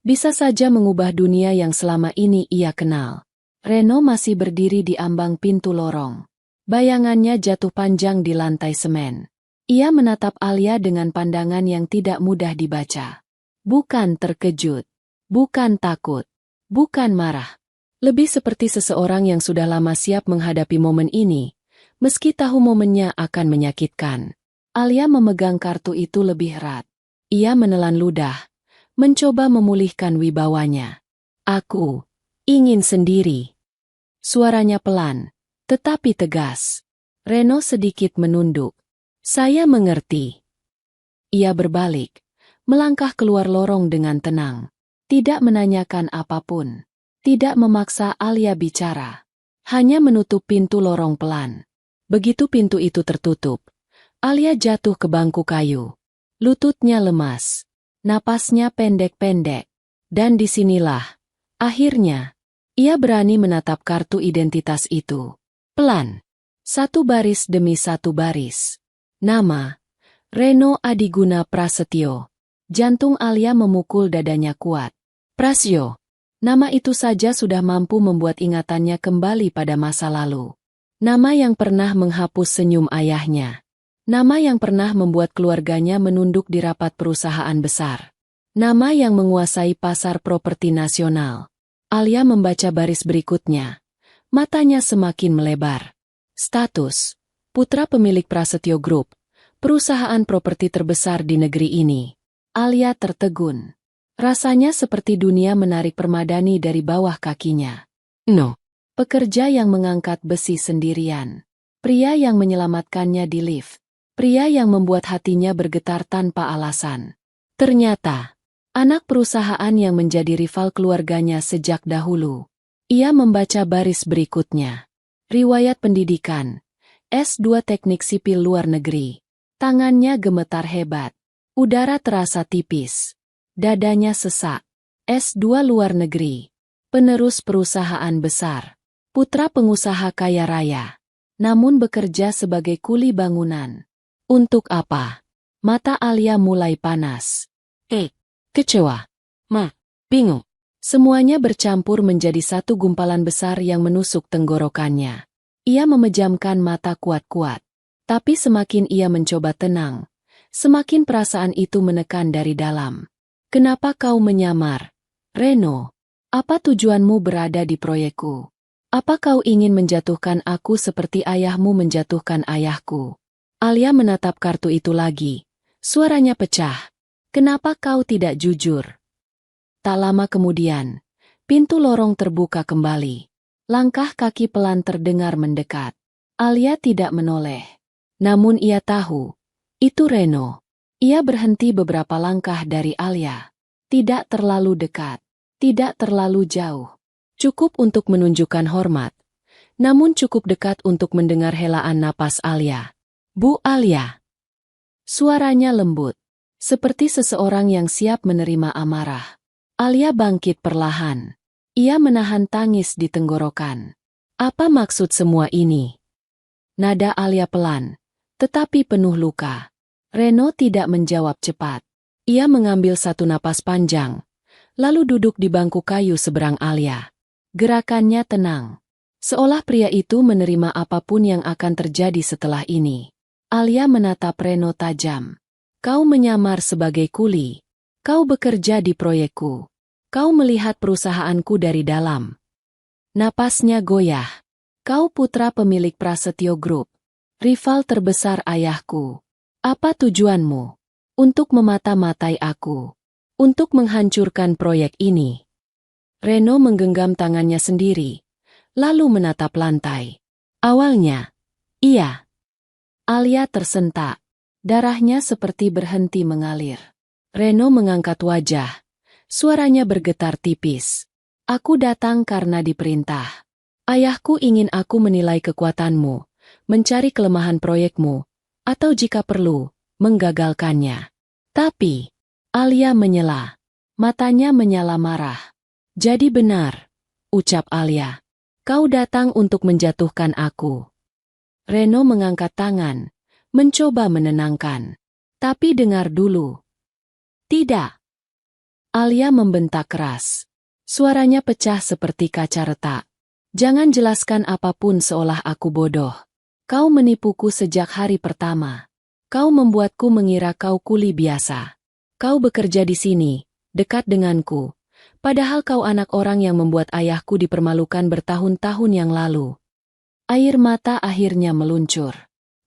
bisa saja mengubah dunia yang selama ini ia kenal. Reno masih berdiri di ambang pintu lorong. Bayangannya jatuh panjang di lantai semen. Ia menatap Alia dengan pandangan yang tidak mudah dibaca. Bukan terkejut, bukan takut, bukan marah. Lebih seperti seseorang yang sudah lama siap menghadapi momen ini, meski tahu momennya akan menyakitkan. Alia memegang kartu itu lebih erat. Ia menelan ludah, mencoba memulihkan wibawanya. Aku ingin sendiri. Suaranya pelan, tetapi tegas. Reno sedikit menunduk. Saya mengerti. Ia berbalik, melangkah keluar lorong dengan tenang. Tidak menanyakan apapun. Tidak memaksa Alia bicara. Hanya menutup pintu lorong pelan. Begitu pintu itu tertutup, Alia jatuh ke bangku kayu. Lututnya lemas. Napasnya pendek-pendek. Dan disinilah, akhirnya, ia berani menatap kartu identitas itu. Pelan. Satu baris demi satu baris. Nama, Reno Adiguna Prasetyo. Jantung Alia memukul dadanya kuat. Prasyo. Nama itu saja sudah mampu membuat ingatannya kembali pada masa lalu. Nama yang pernah menghapus senyum ayahnya. Nama yang pernah membuat keluarganya menunduk di rapat perusahaan besar. Nama yang menguasai pasar properti nasional. Alia membaca baris berikutnya. Matanya semakin melebar. Status: putra pemilik Prasetyo Group, perusahaan properti terbesar di negeri ini. Alia tertegun. Rasanya seperti dunia menarik permadani dari bawah kakinya. No. Pekerja yang mengangkat besi sendirian. Pria yang menyelamatkannya di lift. Pria yang membuat hatinya bergetar tanpa alasan. Ternyata, anak perusahaan yang menjadi rival keluarganya sejak dahulu. Ia membaca baris berikutnya. Riwayat pendidikan. S2 Teknik Sipil Luar Negeri. Tangannya gemetar hebat. Udara terasa tipis. Dadanya sesak. S2 Luar Negeri. Penerus perusahaan besar. Putra pengusaha kaya raya. Namun bekerja sebagai kuli bangunan. Untuk apa? Mata Alia mulai panas. Kecewa. Bingung. Semuanya bercampur menjadi satu gumpalan besar yang menusuk tenggorokannya. Ia memejamkan mata kuat-kuat. Tapi semakin ia mencoba tenang, semakin perasaan itu menekan dari dalam. Kenapa kau menyamar? Reno, apa tujuanmu berada di proyekku? Apa kau ingin menjatuhkan aku seperti ayahmu menjatuhkan ayahku? Alia menatap kartu itu lagi. Suaranya pecah. Kenapa kau tidak jujur? Tak lama kemudian, pintu lorong terbuka kembali. Langkah kaki pelan terdengar mendekat. Alia tidak menoleh. Namun ia tahu, itu Reno. Ia berhenti beberapa langkah dari Alia. Tidak terlalu dekat. Tidak terlalu jauh. Cukup untuk menunjukkan hormat. Namun cukup dekat untuk mendengar helaan napas Alia. Bu Alia. Suaranya lembut. Seperti seseorang yang siap menerima amarah. Alia bangkit perlahan. Ia menahan tangis di tenggorokan. Apa maksud semua ini? Nada Alia pelan, tetapi penuh luka. Reno tidak menjawab cepat. Ia mengambil satu napas panjang, lalu duduk di bangku kayu seberang Alia. Gerakannya tenang. Seolah pria itu menerima apapun yang akan terjadi setelah ini. Alia menatap Reno tajam. Kau menyamar sebagai kuli. Kau bekerja di proyekku. Kau melihat perusahaanku dari dalam. Napasnya goyah. Kau putra pemilik Prasetyo Group. Rival terbesar ayahku. Apa tujuanmu? Untuk memata-matai aku. Untuk menghancurkan proyek ini. Reno menggenggam tangannya sendiri. Lalu menatap lantai. Awalnya, iya. Alia tersentak. Darahnya seperti berhenti mengalir. Reno mengangkat wajah. Suaranya bergetar tipis. Aku datang karena diperintah. Ayahku ingin aku menilai kekuatanmu, mencari kelemahan proyekmu, atau jika perlu, menggagalkannya. Tapi, Alia menyela. Matanya menyala marah. Jadi benar, ucap Alia. Kau datang untuk menjatuhkan aku. Reno mengangkat tangan, mencoba menenangkan. Tapi dengar dulu. Tidak. Alia membentak keras. Suaranya pecah seperti kaca retak. Jangan jelaskan apapun seolah aku bodoh. Kau menipuku sejak hari pertama. Kau membuatku mengira kau kuli biasa. Kau bekerja di sini, dekat denganku. Padahal kau anak orang yang membuat ayahku dipermalukan bertahun-tahun yang lalu. Air mata akhirnya meluncur.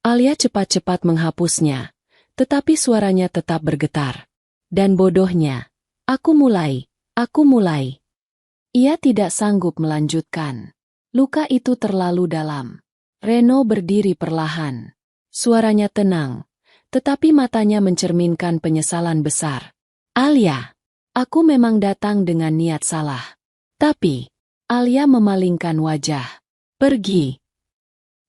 Alia cepat-cepat menghapusnya, tetapi suaranya tetap bergetar. Dan bodohnya, aku mulai. Ia tidak sanggup melanjutkan. Luka itu terlalu dalam. Reno berdiri perlahan. Suaranya tenang, tetapi matanya mencerminkan penyesalan besar. Alia, aku memang datang dengan niat salah. Tapi, Alia memalingkan wajah. Pergi.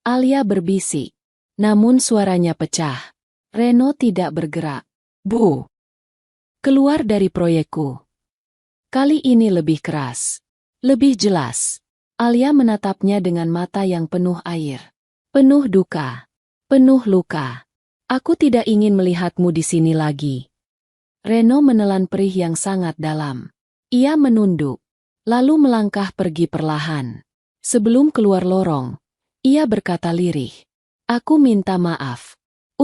Alia berbisik, namun suaranya pecah. Reno tidak bergerak. Bu. Keluar dari proyekku. Kali ini lebih keras. Lebih jelas. Alia menatapnya dengan mata yang penuh air. Penuh duka. Penuh luka. Aku tidak ingin melihatmu di sini lagi. Reno menelan perih yang sangat dalam. Ia menunduk, lalu melangkah pergi perlahan. Sebelum keluar lorong, ia berkata lirih. Aku minta maaf.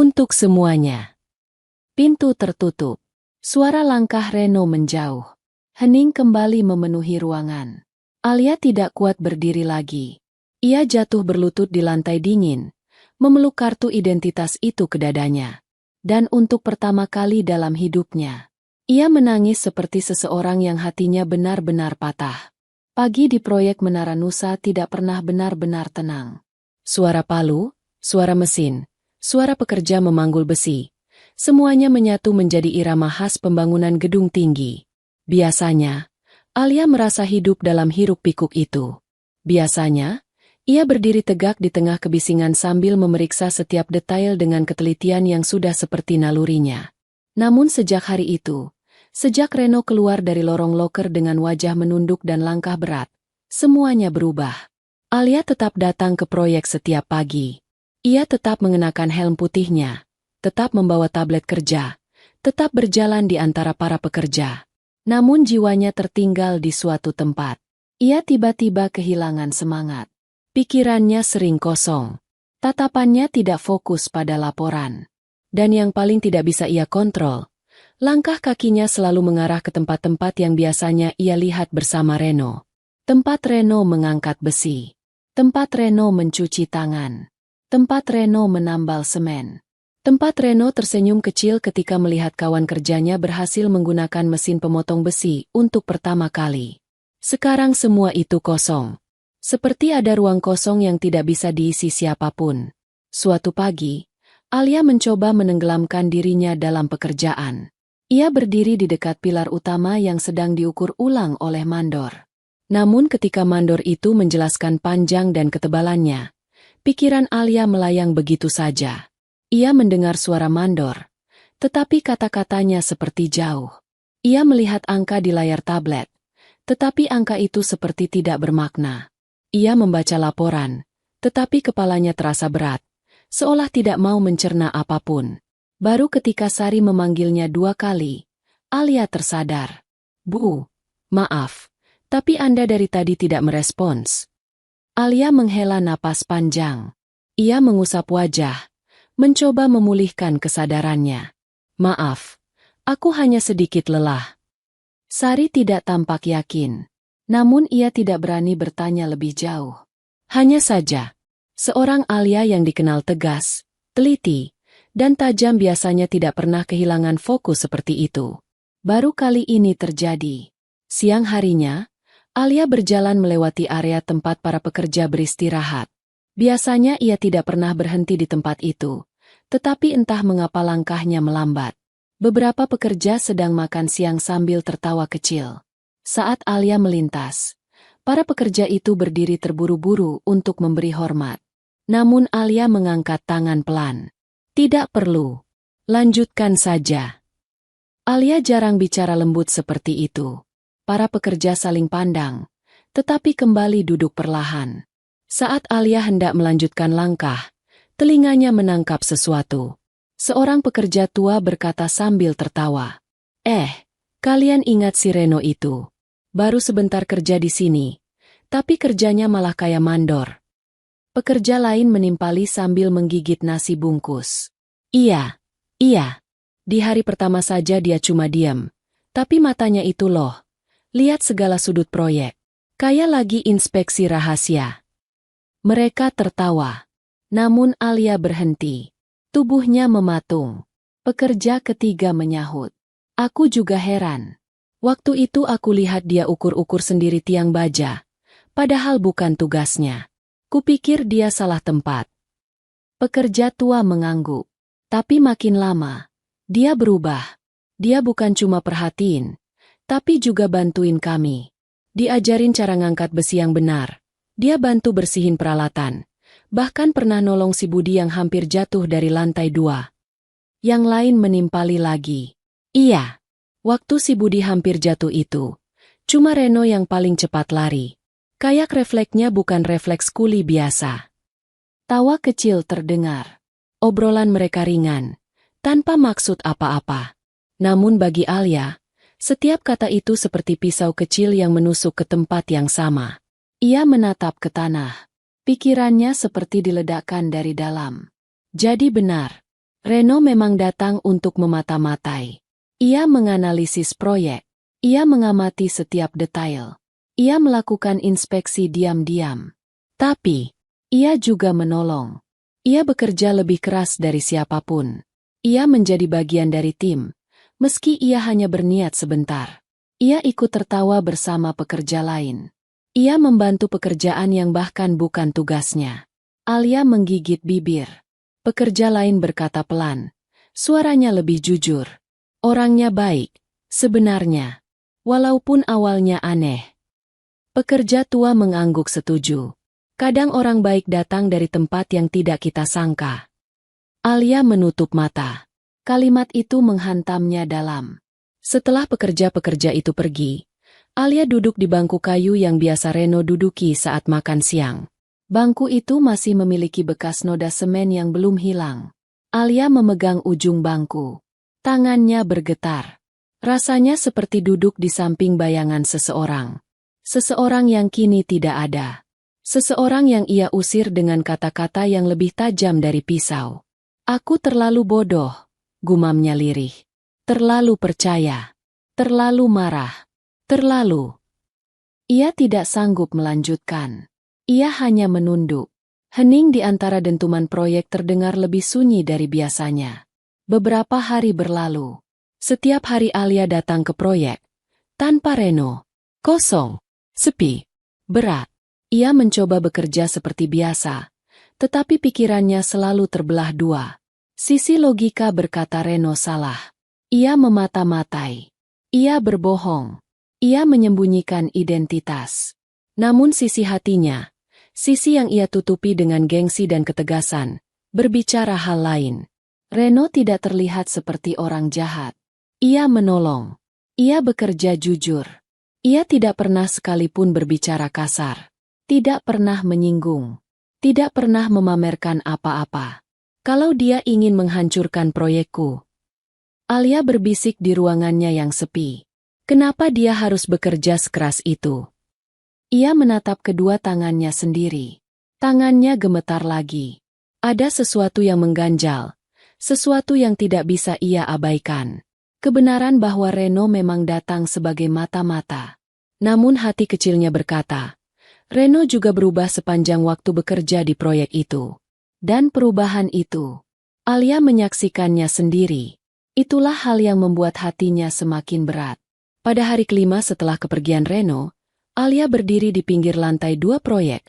Untuk semuanya. Pintu tertutup. Suara langkah Reno menjauh. Hening kembali memenuhi ruangan. Alia tidak kuat berdiri lagi. Ia jatuh berlutut di lantai dingin, memeluk kartu identitas itu ke dadanya. Dan untuk pertama kali dalam hidupnya, ia menangis seperti seseorang yang hatinya benar-benar patah. Pagi di proyek Menara Nusa tidak pernah benar-benar tenang. Suara palu, suara mesin, suara pekerja memanggul besi, semuanya menyatu menjadi irama khas pembangunan gedung tinggi. Biasanya, Alia merasa hidup dalam hiruk-pikuk itu. Biasanya, ia berdiri tegak di tengah kebisingan sambil memeriksa setiap detail dengan ketelitian yang sudah seperti nalurinya. Namun sejak hari itu, sejak Reno keluar dari lorong loker dengan wajah menunduk dan langkah berat, semuanya berubah. Alia tetap datang ke proyek setiap pagi. Ia tetap mengenakan helm putihnya, tetap membawa tablet kerja, tetap berjalan di antara para pekerja. Namun jiwanya tertinggal di suatu tempat. Ia tiba-tiba kehilangan semangat. Pikirannya sering kosong. Tatapannya tidak fokus pada laporan. Dan yang paling tidak bisa ia kontrol, langkah kakinya selalu mengarah ke tempat-tempat yang biasanya ia lihat bersama Reno. Tempat Reno mengangkat besi. Tempat Reno mencuci tangan. Tempat Reno menambal semen. Tempat Reno tersenyum kecil ketika melihat kawan kerjanya berhasil menggunakan mesin pemotong besi untuk pertama kali. Sekarang semua itu kosong. Seperti ada ruang kosong yang tidak bisa diisi siapapun. Suatu pagi, Alia mencoba menenggelamkan dirinya dalam pekerjaan. Ia berdiri di dekat pilar utama yang sedang diukur ulang oleh mandor. Namun ketika mandor itu menjelaskan panjang dan ketebalannya, pikiran Alia melayang begitu saja. Ia mendengar suara mandor, tetapi kata-katanya seperti jauh. Ia melihat angka di layar tablet, tetapi angka itu seperti tidak bermakna. Ia membaca laporan, tetapi kepalanya terasa berat, seolah tidak mau mencerna apapun. Baru ketika Sari memanggilnya 2 kali, Alia tersadar. "Bu, maaf, tapi Anda dari tadi tidak merespons." Alia menghela napas panjang. Ia mengusap wajah, mencoba memulihkan kesadarannya. "Maaf, aku hanya sedikit lelah." Sari tidak tampak yakin, namun ia tidak berani bertanya lebih jauh. Hanya saja, seorang Alia yang dikenal tegas, teliti, dan tajam biasanya tidak pernah kehilangan fokus seperti itu. Baru kali ini terjadi. Siang harinya, Alia berjalan melewati area tempat para pekerja beristirahat. Biasanya ia tidak pernah berhenti di tempat itu, tetapi entah mengapa langkahnya melambat. Beberapa pekerja sedang makan siang sambil tertawa kecil. Saat Alia melintas, para pekerja itu berdiri terburu-buru untuk memberi hormat. Namun Alia mengangkat tangan pelan. "Tidak perlu. Lanjutkan saja." Alia jarang bicara lembut seperti itu. Para pekerja saling pandang, tetapi kembali duduk perlahan. Saat Alia hendak melanjutkan langkah, telinganya menangkap sesuatu. Seorang pekerja tua berkata sambil tertawa. Kalian ingat si Reno itu? Baru sebentar kerja di sini, tapi kerjanya malah kayak mandor." Pekerja lain menimpali sambil menggigit nasi bungkus. Iya. Di hari pertama saja dia cuma diam. Tapi matanya itu loh. Lihat segala sudut proyek. Kayak lagi inspeksi rahasia." Mereka tertawa. Namun Alia berhenti. Tubuhnya mematung. Pekerja ketiga menyahut. "Aku juga heran. Waktu itu aku lihat dia ukur-ukur sendiri tiang baja. Padahal bukan tugasnya. Kupikir dia salah tempat." Pekerja tua mengangguk. Tapi makin lama, dia berubah. Dia bukan cuma perhatiin, tapi juga bantuin kami. Diajarin cara ngangkat besi yang benar. Dia bantu bersihin peralatan. Bahkan pernah nolong si Budi yang hampir jatuh dari lantai 2. Yang lain menimpali lagi. Iya. Waktu si Budi hampir jatuh itu, cuma Reno yang paling cepat lari. Kayak refleksnya bukan refleks kuli biasa. Tawa kecil terdengar. Obrolan mereka ringan, tanpa maksud apa-apa. Namun bagi Alia, setiap kata itu seperti pisau kecil yang menusuk ke tempat yang sama. Ia menatap ke tanah. Pikirannya seperti diledakkan dari dalam. Jadi benar. Reno memang datang untuk memata-matai. Ia menganalisis proyek. Ia mengamati setiap detail. Ia melakukan inspeksi diam-diam. Tapi, ia juga menolong. Ia bekerja lebih keras dari siapapun. Ia menjadi bagian dari tim, meski ia hanya berniat sebentar. Ia ikut tertawa bersama pekerja lain. Ia membantu pekerjaan yang bahkan bukan tugasnya. Alia menggigit bibir. Pekerja lain berkata pelan. Suaranya lebih jujur. Orangnya baik, sebenarnya. Walaupun awalnya aneh. Pekerja tua mengangguk setuju. Kadang orang baik datang dari tempat yang tidak kita sangka. Alia menutup mata. Kalimat itu menghantamnya dalam. Setelah pekerja-pekerja itu pergi, Alia duduk di bangku kayu yang biasa Reno duduki saat makan siang. Bangku itu masih memiliki bekas noda semen yang belum hilang. Alia memegang ujung bangku. Tangannya bergetar. Rasanya seperti duduk di samping bayangan seseorang. Seseorang yang kini tidak ada. Seseorang yang ia usir dengan kata-kata yang lebih tajam dari pisau. Aku terlalu bodoh, gumamnya lirih. Terlalu percaya. Terlalu marah. Terlalu. Ia tidak sanggup melanjutkan. Ia hanya menunduk. Hening di antara dentuman proyek terdengar lebih sunyi dari biasanya. Beberapa hari berlalu. Setiap hari Alia datang ke proyek. Tanpa Reno. Kosong. Sepi. Berat. Ia mencoba bekerja seperti biasa. Tetapi pikirannya selalu terbelah dua. Sisi logika berkata Reno salah. Ia memata-matai. Ia berbohong. Ia menyembunyikan identitas. Namun sisi hatinya, sisi yang ia tutupi dengan gengsi dan ketegasan, berbicara hal lain. Reno tidak terlihat seperti orang jahat. Ia menolong. Ia bekerja jujur. Ia tidak pernah sekalipun berbicara kasar. Tidak pernah menyinggung. Tidak pernah memamerkan apa-apa. Kalau dia ingin menghancurkan proyekku. Alia berbisik di ruangannya yang sepi. Kenapa dia harus bekerja sekeras itu? Ia menatap kedua tangannya sendiri. Tangannya gemetar lagi. Ada sesuatu yang mengganjal. Sesuatu yang tidak bisa ia abaikan. Kebenaran bahwa Reno memang datang sebagai mata-mata. Namun hati kecilnya berkata, Reno juga berubah sepanjang waktu bekerja di proyek itu. Dan perubahan itu, Alia menyaksikannya sendiri. Itulah hal yang membuat hatinya semakin berat. Pada hari kelima setelah kepergian Reno, Alia berdiri di pinggir lantai 2 proyek,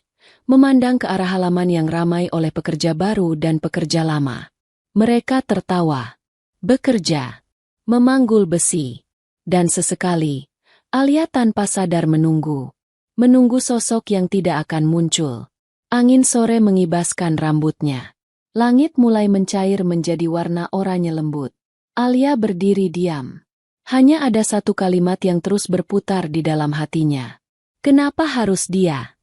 memandang ke arah halaman yang ramai oleh pekerja baru dan pekerja lama. Mereka tertawa, bekerja, memanggul besi, dan sesekali, Alia tanpa sadar menunggu. Menunggu sosok yang tidak akan muncul. Angin sore mengibaskan rambutnya. Langit mulai mencair menjadi warna oranye lembut. Alia berdiri diam. Hanya ada satu kalimat yang terus berputar di dalam hatinya. Kenapa harus dia?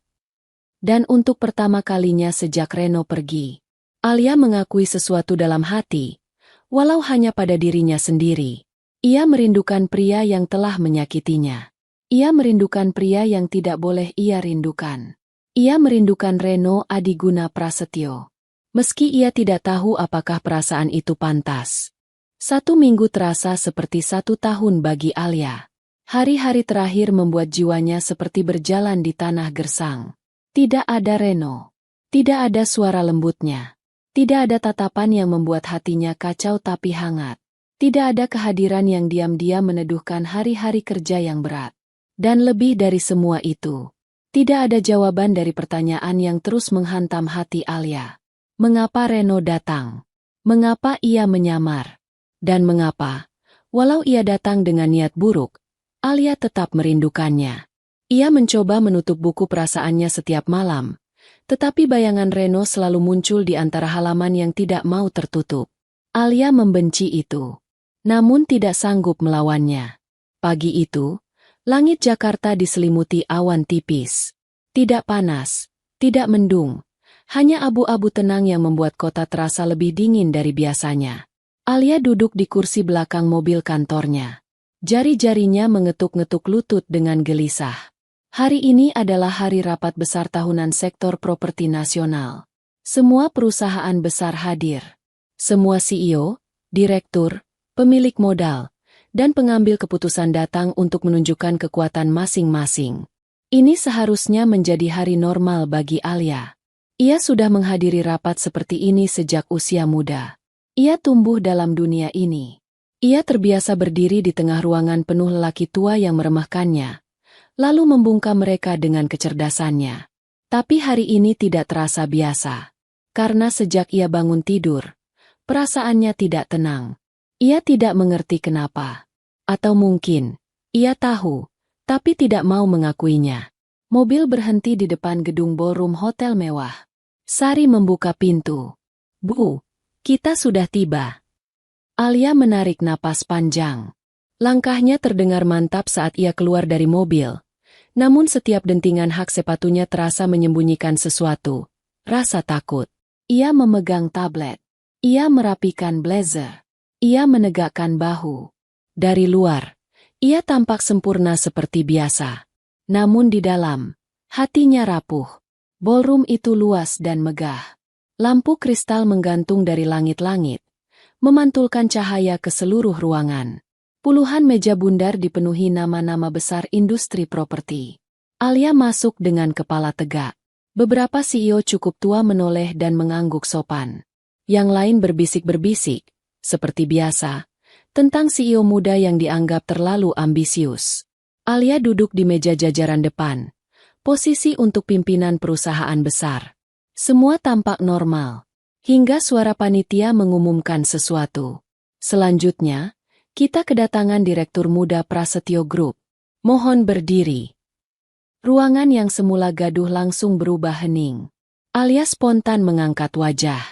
Dan untuk pertama kalinya sejak Reno pergi, Alia mengakui sesuatu dalam hati, walau hanya pada dirinya sendiri. Ia merindukan pria yang telah menyakitinya. Ia merindukan pria yang tidak boleh ia rindukan. Ia merindukan Reno Adiguna Prasetyo. Meski ia tidak tahu apakah perasaan itu pantas. 1 minggu terasa seperti 1 tahun bagi Alia. Hari-hari terakhir membuat jiwanya seperti berjalan di tanah gersang. Tidak ada Reno. Tidak ada suara lembutnya. Tidak ada tatapan yang membuat hatinya kacau tapi hangat. Tidak ada kehadiran yang diam-diam meneduhkan hari-hari kerja yang berat. Dan lebih dari semua itu, tidak ada jawaban dari pertanyaan yang terus menghantam hati Alia. Mengapa Reno datang? Mengapa ia menyamar? Dan mengapa, walau ia datang dengan niat buruk, Alia tetap merindukannya. Ia mencoba menutup buku perasaannya setiap malam, tetapi bayangan Reno selalu muncul di antara halaman yang tidak mau tertutup. Alia membenci itu, namun tidak sanggup melawannya. Pagi itu, langit Jakarta diselimuti awan tipis. Tidak panas, tidak mendung, hanya abu-abu tenang yang membuat kota terasa lebih dingin dari biasanya. Alia duduk di kursi belakang mobil kantornya. Jari-jarinya mengetuk-ngetuk lutut dengan gelisah. Hari ini adalah hari rapat besar tahunan sektor properti nasional. Semua perusahaan besar hadir. Semua CEO, direktur, pemilik modal, dan pengambil keputusan datang untuk menunjukkan kekuatan masing-masing. Ini seharusnya menjadi hari normal bagi Alia. Ia sudah menghadiri rapat seperti ini sejak usia muda. Ia tumbuh dalam dunia ini. Ia terbiasa berdiri di tengah ruangan penuh lelaki tua yang meremehkannya, lalu membungkam mereka dengan kecerdasannya. Tapi hari ini tidak terasa biasa. Karena sejak ia bangun tidur, perasaannya tidak tenang. Ia tidak mengerti kenapa. Atau mungkin, ia tahu, tapi tidak mau mengakuinya. Mobil berhenti di depan gedung ballroom hotel mewah. Sari membuka pintu. "Bu, kita sudah tiba." Alia menarik napas panjang. Langkahnya terdengar mantap saat ia keluar dari mobil. Namun setiap dentingan hak sepatunya terasa menyembunyikan sesuatu. Rasa takut. Ia memegang tablet. Ia merapikan blazer. Ia menegakkan bahu. Dari luar, ia tampak sempurna seperti biasa. Namun di dalam, hatinya rapuh. Ballroom itu luas dan megah. Lampu kristal menggantung dari langit-langit, memantulkan cahaya ke seluruh ruangan. Puluhan meja bundar dipenuhi nama-nama besar industri properti. Alia masuk dengan kepala tegak. Beberapa CEO cukup tua menoleh dan mengangguk sopan. Yang lain berbisik-berbisik, seperti biasa, tentang CEO muda yang dianggap terlalu ambisius. Alia duduk di meja jajaran depan, posisi untuk pimpinan perusahaan besar. Semua tampak normal, hingga suara panitia mengumumkan sesuatu. Selanjutnya, kita kedatangan Direktur Muda Prasetyo Group. Mohon berdiri. Ruangan yang semula gaduh langsung berubah hening. Alia spontan mengangkat wajah.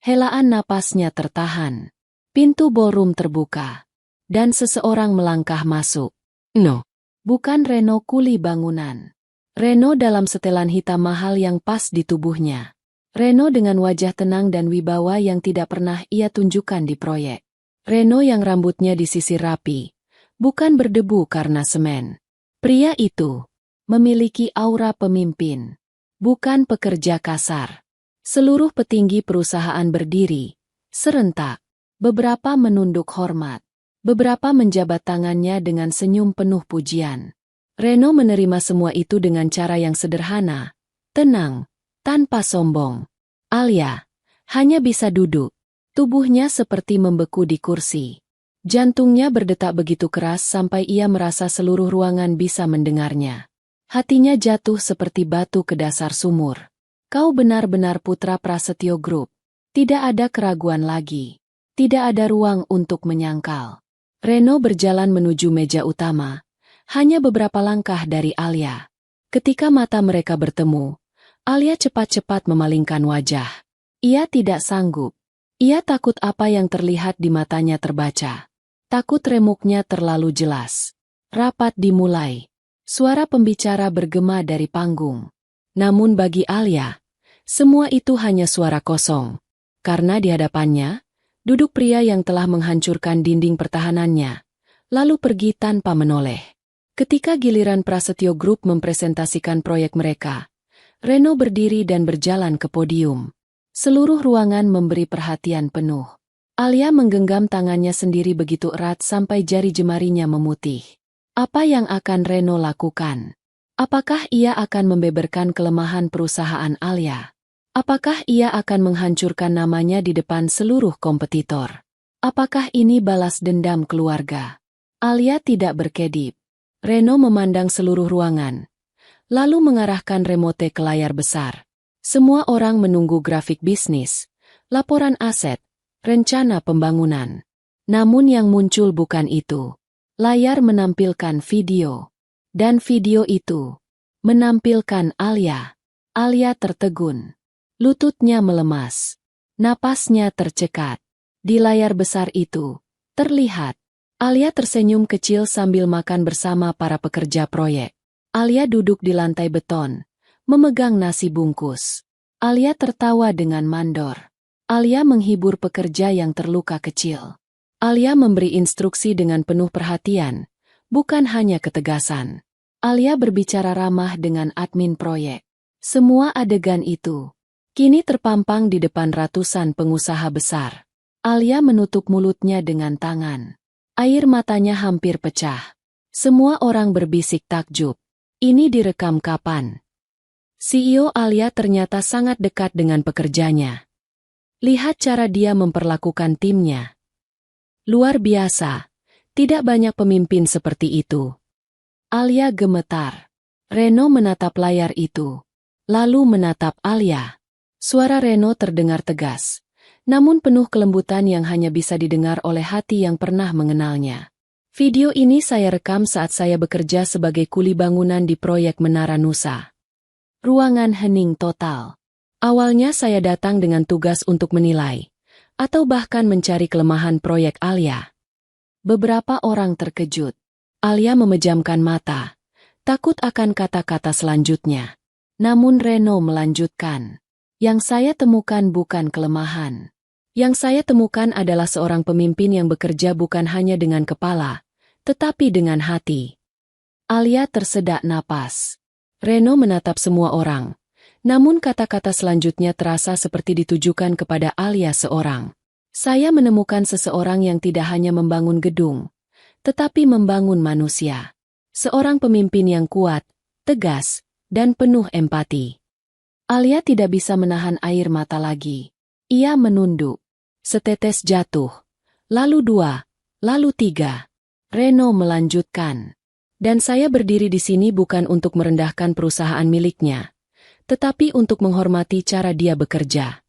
Helaan napasnya tertahan. Pintu ballroom terbuka. Dan seseorang melangkah masuk. No, bukan Reno kuli bangunan. Reno dalam setelan hitam mahal yang pas di tubuhnya. Reno dengan wajah tenang dan wibawa yang tidak pernah ia tunjukkan di proyek. Reno yang rambutnya disisir rapi, bukan berdebu karena semen. Pria itu memiliki aura pemimpin, bukan pekerja kasar. Seluruh petinggi perusahaan berdiri, serentak. Beberapa menunduk hormat, beberapa menjabat tangannya dengan senyum penuh pujian. Reno menerima semua itu dengan cara yang sederhana, tenang, tanpa sombong. Alia hanya bisa duduk. Tubuhnya seperti membeku di kursi. Jantungnya berdetak begitu keras sampai ia merasa seluruh ruangan bisa mendengarnya. Hatinya jatuh seperti batu ke dasar sumur. Kau benar-benar putra Prasetyo Group. Tidak ada keraguan lagi. Tidak ada ruang untuk menyangkal. Reno berjalan menuju meja utama. Hanya beberapa langkah dari Alia. Ketika mata mereka bertemu, Alia cepat-cepat memalingkan wajah. Ia tidak sanggup. Ia takut apa yang terlihat di matanya terbaca. Takut remuknya terlalu jelas. Rapat dimulai. Suara pembicara bergema dari panggung. Namun bagi Alia, semua itu hanya suara kosong. Karena di hadapannya, duduk pria yang telah menghancurkan dinding pertahanannya, lalu pergi tanpa menoleh. Ketika giliran Prasetyo Group mempresentasikan proyek mereka, Reno berdiri dan berjalan ke podium. Seluruh ruangan memberi perhatian penuh. Alia menggenggam tangannya sendiri begitu erat sampai jari jemarinya memutih. Apa yang akan Reno lakukan? Apakah ia akan membeberkan kelemahan perusahaan Alia? Apakah ia akan menghancurkan namanya di depan seluruh kompetitor? Apakah ini balas dendam keluarga? Alia tidak berkedip. Reno memandang seluruh ruangan, lalu mengarahkan remote ke layar besar. Semua orang menunggu grafik bisnis, laporan aset, rencana pembangunan. Namun yang muncul bukan itu. Layar menampilkan video. Dan video itu menampilkan Alia. Alia tertegun. Lututnya melemas. Napasnya tercekat. Di layar besar itu, terlihat. Alia tersenyum kecil sambil makan bersama para pekerja proyek. Alia duduk di lantai beton, memegang nasi bungkus. Alia tertawa dengan mandor. Alia menghibur pekerja yang terluka kecil. Alia memberi instruksi dengan penuh perhatian, bukan hanya ketegasan. Alia berbicara ramah dengan admin proyek. Semua adegan itu kini terpampang di depan ratusan pengusaha besar. Alia menutup mulutnya dengan tangan. Air matanya hampir pecah. Semua orang berbisik takjub. Ini direkam kapan? CEO Alia ternyata sangat dekat dengan pekerjanya. Lihat cara dia memperlakukan timnya. Luar biasa. Tidak banyak pemimpin seperti itu. Alia gemetar. Reno menatap layar itu. Lalu menatap Alia. Suara Reno terdengar tegas. Namun penuh kelembutan yang hanya bisa didengar oleh hati yang pernah mengenalnya. Video ini saya rekam saat saya bekerja sebagai kuli bangunan di proyek Menara Nusa. Ruangan hening total. Awalnya saya datang dengan tugas untuk menilai, atau bahkan mencari kelemahan proyek Alia. Beberapa orang terkejut. Alia memejamkan mata, takut akan kata-kata selanjutnya. Namun Reno melanjutkan. Yang saya temukan bukan kelemahan. Yang saya temukan adalah seorang pemimpin yang bekerja bukan hanya dengan kepala, tetapi dengan hati. Alia tersedak napas. Reno menatap semua orang. Namun kata-kata selanjutnya terasa seperti ditujukan kepada Alia seorang. Saya menemukan seseorang yang tidak hanya membangun gedung, tetapi membangun manusia. Seorang pemimpin yang kuat, tegas, dan penuh empati. Alia tidak bisa menahan air mata lagi. Ia menunduk. Setetes jatuh. Lalu 2, lalu 3. Reno melanjutkan. Dan saya berdiri di sini bukan untuk merendahkan perusahaan miliknya, tetapi untuk menghormati cara dia bekerja.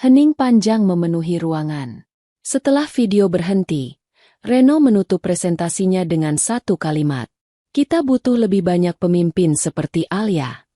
Hening panjang memenuhi ruangan. Setelah video berhenti, Reno menutup presentasinya dengan satu kalimat. Kita butuh lebih banyak pemimpin seperti Alia.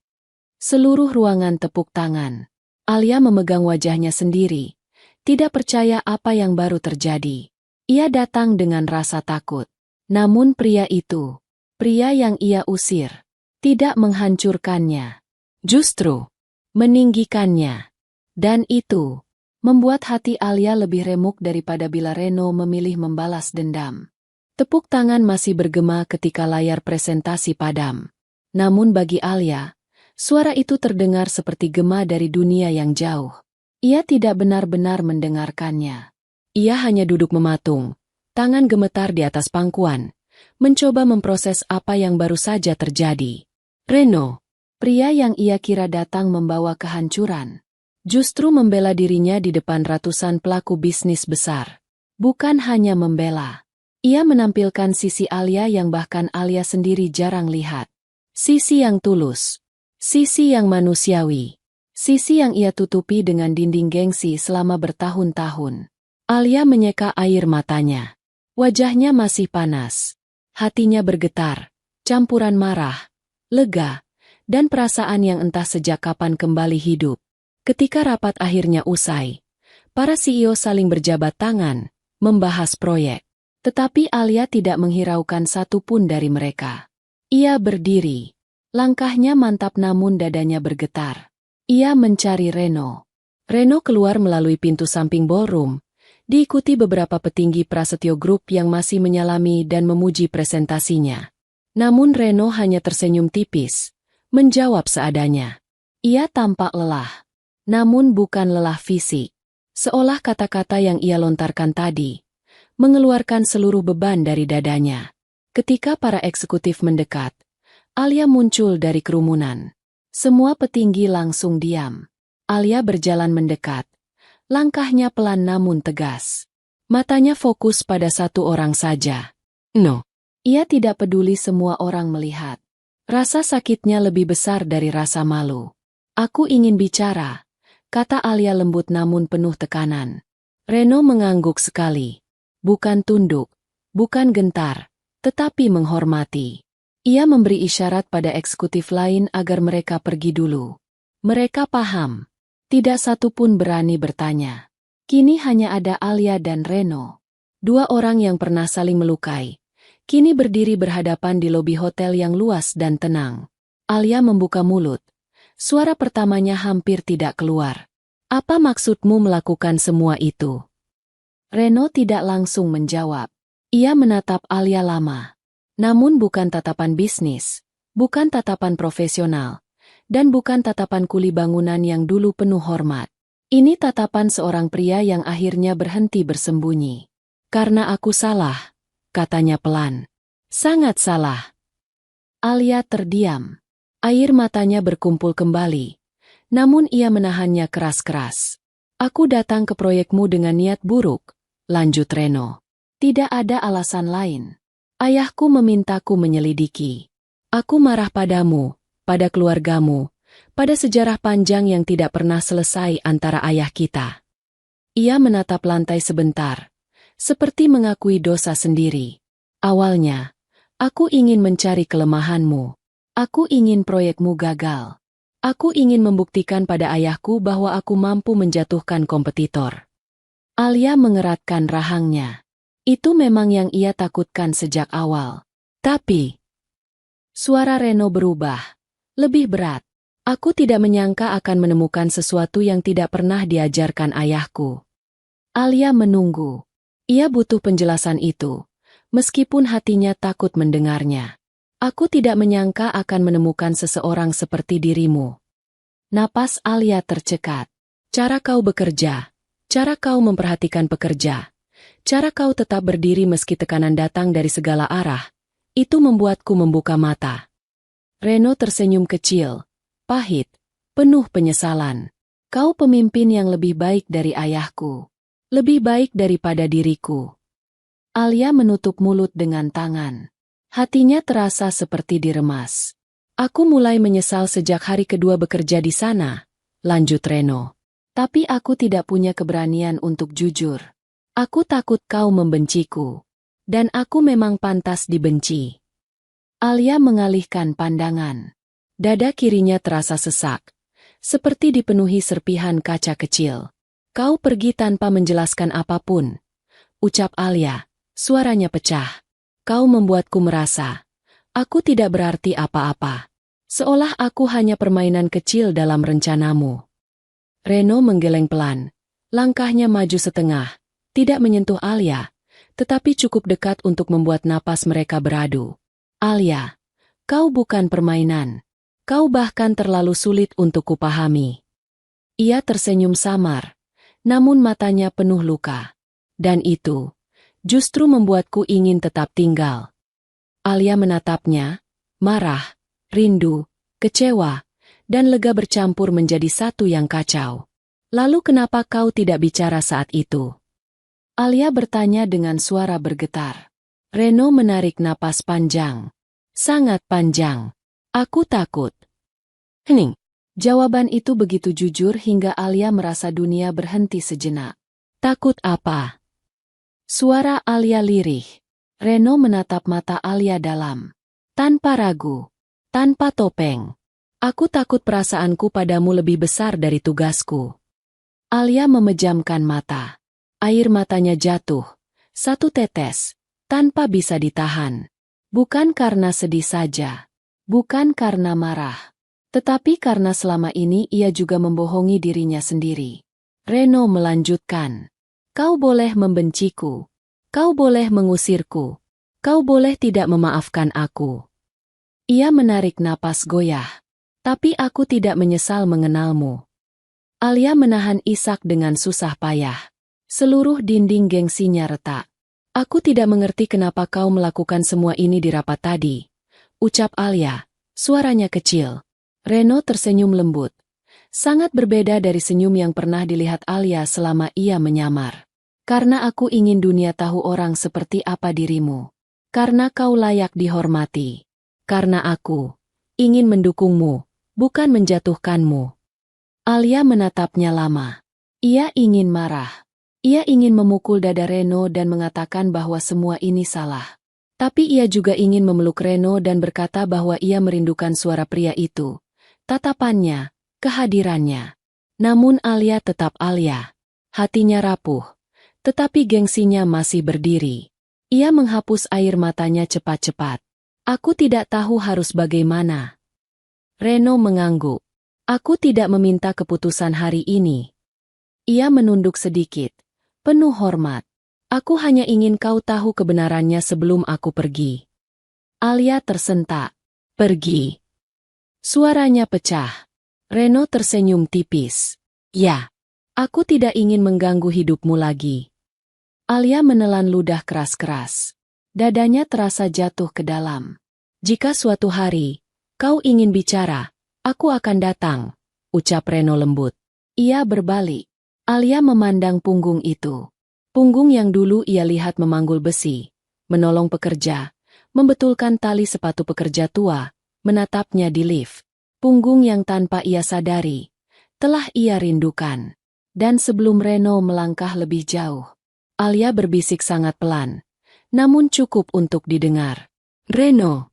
Seluruh ruangan tepuk tangan. Alia memegang wajahnya sendiri. Tidak percaya apa yang baru terjadi. Ia datang dengan rasa takut. Namun pria itu, pria yang ia usir, tidak menghancurkannya. Justru, meninggikannya. Dan itu, membuat hati Alia lebih remuk daripada bila Reno memilih membalas dendam. Tepuk tangan masih bergema ketika layar presentasi padam. Namun bagi Alia, suara itu terdengar seperti gema dari dunia yang jauh. Ia tidak benar-benar mendengarkannya. Ia hanya duduk mematung, tangan gemetar di atas pangkuan, mencoba memproses apa yang baru saja terjadi. Reno, pria yang ia kira datang membawa kehancuran, justru membela dirinya di depan ratusan pelaku bisnis besar. Bukan hanya membela. Ia menampilkan sisi Alia yang bahkan Alia sendiri jarang lihat. Sisi yang tulus. Sisi yang manusiawi. Sisi yang ia tutupi dengan dinding gengsi selama bertahun-tahun. Alia menyeka air matanya. Wajahnya masih panas. Hatinya bergetar, campuran marah, lega, dan perasaan yang entah sejak kapan kembali hidup. Ketika rapat akhirnya usai, para CEO saling berjabat tangan, membahas proyek. Tetapi Alia tidak menghiraukan satu pun dari mereka. Ia berdiri. Langkahnya mantap namun dadanya bergetar. Ia mencari Reno. Reno keluar melalui pintu samping ballroom, diikuti beberapa petinggi Prasetyo Group yang masih menyalami dan memuji presentasinya. Namun Reno hanya tersenyum tipis, menjawab seadanya. Ia tampak lelah. Namun bukan lelah fisik. Seolah kata-kata yang ia lontarkan tadi mengeluarkan seluruh beban dari dadanya. Ketika para eksekutif mendekat, Alia muncul dari kerumunan. Semua petinggi langsung diam. Alia berjalan mendekat. Langkahnya pelan namun tegas. Matanya fokus pada satu orang saja. No. Ia tidak peduli semua orang melihat. Rasa sakitnya lebih besar dari rasa malu. Aku ingin bicara, kata Alia lembut namun penuh tekanan. Reno mengangguk sekali. Bukan tunduk, bukan gentar, tetapi menghormati. Ia memberi isyarat pada eksekutif lain agar mereka pergi dulu. Mereka paham. Tidak satu pun berani bertanya. Kini hanya ada Alia dan Reno. Dua orang yang pernah saling melukai. Kini berdiri berhadapan di lobi hotel yang luas dan tenang. Alia membuka mulut. Suara pertamanya hampir tidak keluar. Apa maksudmu melakukan semua itu? Reno tidak langsung menjawab. Ia menatap Alia lama. Namun bukan tatapan bisnis, bukan tatapan profesional, dan bukan tatapan kuli bangunan yang dulu penuh hormat. Ini tatapan seorang pria yang akhirnya berhenti bersembunyi. Karena aku salah, katanya pelan. Sangat salah. Alia terdiam. Air matanya berkumpul kembali. Namun ia menahannya keras-keras. Aku datang ke proyekmu dengan niat buruk, lanjut Reno. Tidak ada alasan lain. Ayahku memintaku menyelidiki. Aku marah padamu, pada keluargamu, pada sejarah panjang yang tidak pernah selesai antara ayah kita. Ia menatap lantai sebentar, seperti mengakui dosa sendiri. Awalnya, aku ingin mencari kelemahanmu. Aku ingin proyekmu gagal. Aku ingin membuktikan pada ayahku bahwa aku mampu menjatuhkan kompetitor. Alia mengeratkan rahangnya. Itu memang yang ia takutkan sejak awal. Tapi, suara Reno berubah. Lebih berat. Aku tidak menyangka akan menemukan sesuatu yang tidak pernah diajarkan ayahku. Alia menunggu. Ia butuh penjelasan itu, meskipun hatinya takut mendengarnya. Aku tidak menyangka akan menemukan seseorang seperti dirimu. Napas Alia tercekat. Cara kau bekerja, cara kau memperhatikan pekerja, cara kau tetap berdiri meski tekanan datang dari segala arah, itu membuatku membuka mata. Reno tersenyum kecil, pahit, penuh penyesalan. Kau pemimpin yang lebih baik dari ayahku. Lebih baik daripada diriku. Alia menutup mulut dengan tangan. Hatinya terasa seperti diremas. Aku mulai menyesal sejak hari kedua bekerja di sana, lanjut Reno. Tapi aku tidak punya keberanian untuk jujur. Aku takut kau membenciku. Dan aku memang pantas dibenci. Alia mengalihkan pandangan. Dada kirinya terasa sesak, seperti dipenuhi serpihan kaca kecil. Kau pergi tanpa menjelaskan apapun. Ucap Alia, suaranya pecah. Kau membuatku merasa, aku tidak berarti apa-apa. Seolah aku hanya permainan kecil dalam rencanamu. Reno menggeleng pelan. Langkahnya maju setengah, tidak menyentuh Alia, tetapi cukup dekat untuk membuat napas mereka beradu. Alia, kau bukan permainan. Kau bahkan terlalu sulit untuk kupahami. Ia tersenyum samar. Namun matanya penuh luka. Dan itu, justru membuatku ingin tetap tinggal. Alia menatapnya, marah, rindu, kecewa, dan lega bercampur menjadi satu yang kacau. Lalu kenapa kau tidak bicara saat itu? Alia bertanya dengan suara bergetar. Reno menarik napas panjang. Sangat panjang. Aku takut. Hening. Jawaban itu begitu jujur hingga Alia merasa dunia berhenti sejenak. Takut apa? Suara Alia lirih. Reno menatap mata Alia dalam. Tanpa ragu. Tanpa topeng. Aku takut perasaanku padamu lebih besar dari tugasku. Alia memejamkan mata. Air matanya jatuh. Satu tetes. Tanpa bisa ditahan. Bukan karena sedih saja. Bukan karena marah. Tetapi karena selama ini ia juga membohongi dirinya sendiri. Reno melanjutkan. Kau boleh membenciku. Kau boleh mengusirku. Kau boleh tidak memaafkan aku. Ia menarik napas goyah. Tapi aku tidak menyesal mengenalmu. Alia menahan isak dengan susah payah. Seluruh dinding gengsinya retak. Aku tidak mengerti kenapa kau melakukan semua ini di rapat tadi. Ucap Alia, suaranya kecil. Reno tersenyum lembut. Sangat berbeda dari senyum yang pernah dilihat Alia selama ia menyamar. Karena aku ingin dunia tahu orang seperti apa dirimu. Karena kau layak dihormati. Karena aku ingin mendukungmu, bukan menjatuhkanmu. Alia menatapnya lama. Ia ingin marah. Ia ingin memukul dada Reno dan mengatakan bahwa semua ini salah. Tapi ia juga ingin memeluk Reno dan berkata bahwa ia merindukan suara pria itu. Tatapannya, kehadirannya. Namun Alia tetap Alia. Hatinya rapuh. Tetapi gengsinya masih berdiri. Ia menghapus air matanya cepat-cepat. Aku tidak tahu harus bagaimana. Reno mengangguk. Aku tidak meminta keputusan hari ini. Ia menunduk sedikit. Penuh hormat. Aku hanya ingin kau tahu kebenarannya sebelum aku pergi. Alia tersentak. Pergi. Suaranya pecah. Reno tersenyum tipis. Ya. Aku tidak ingin mengganggu hidupmu lagi. Alia menelan ludah keras-keras. Dadanya terasa jatuh ke dalam. Jika suatu hari kau ingin bicara, aku akan datang, ucap Reno lembut. Ia berbalik. Alia memandang punggung itu. Punggung yang dulu ia lihat memanggul besi, menolong pekerja, membetulkan tali sepatu pekerja tua, menatapnya di lift. Punggung yang tanpa ia sadari, telah ia rindukan. Dan sebelum Reno melangkah lebih jauh, Alia berbisik sangat pelan, namun cukup untuk didengar. Reno.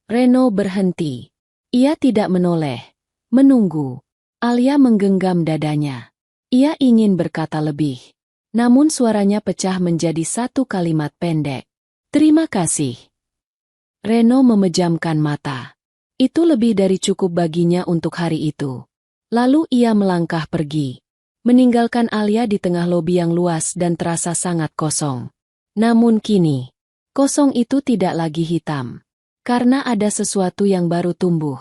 Reno berhenti. Ia tidak menoleh, menunggu. Alia menggenggam dadanya. Ia ingin berkata lebih. Namun suaranya pecah menjadi satu kalimat pendek. Terima kasih. Reno memejamkan mata. Itu lebih dari cukup baginya untuk hari itu. Lalu ia melangkah pergi, meninggalkan Alia di tengah lobi yang luas dan terasa sangat kosong. Namun kini, kosong itu tidak lagi hitam. Karena ada sesuatu yang baru tumbuh.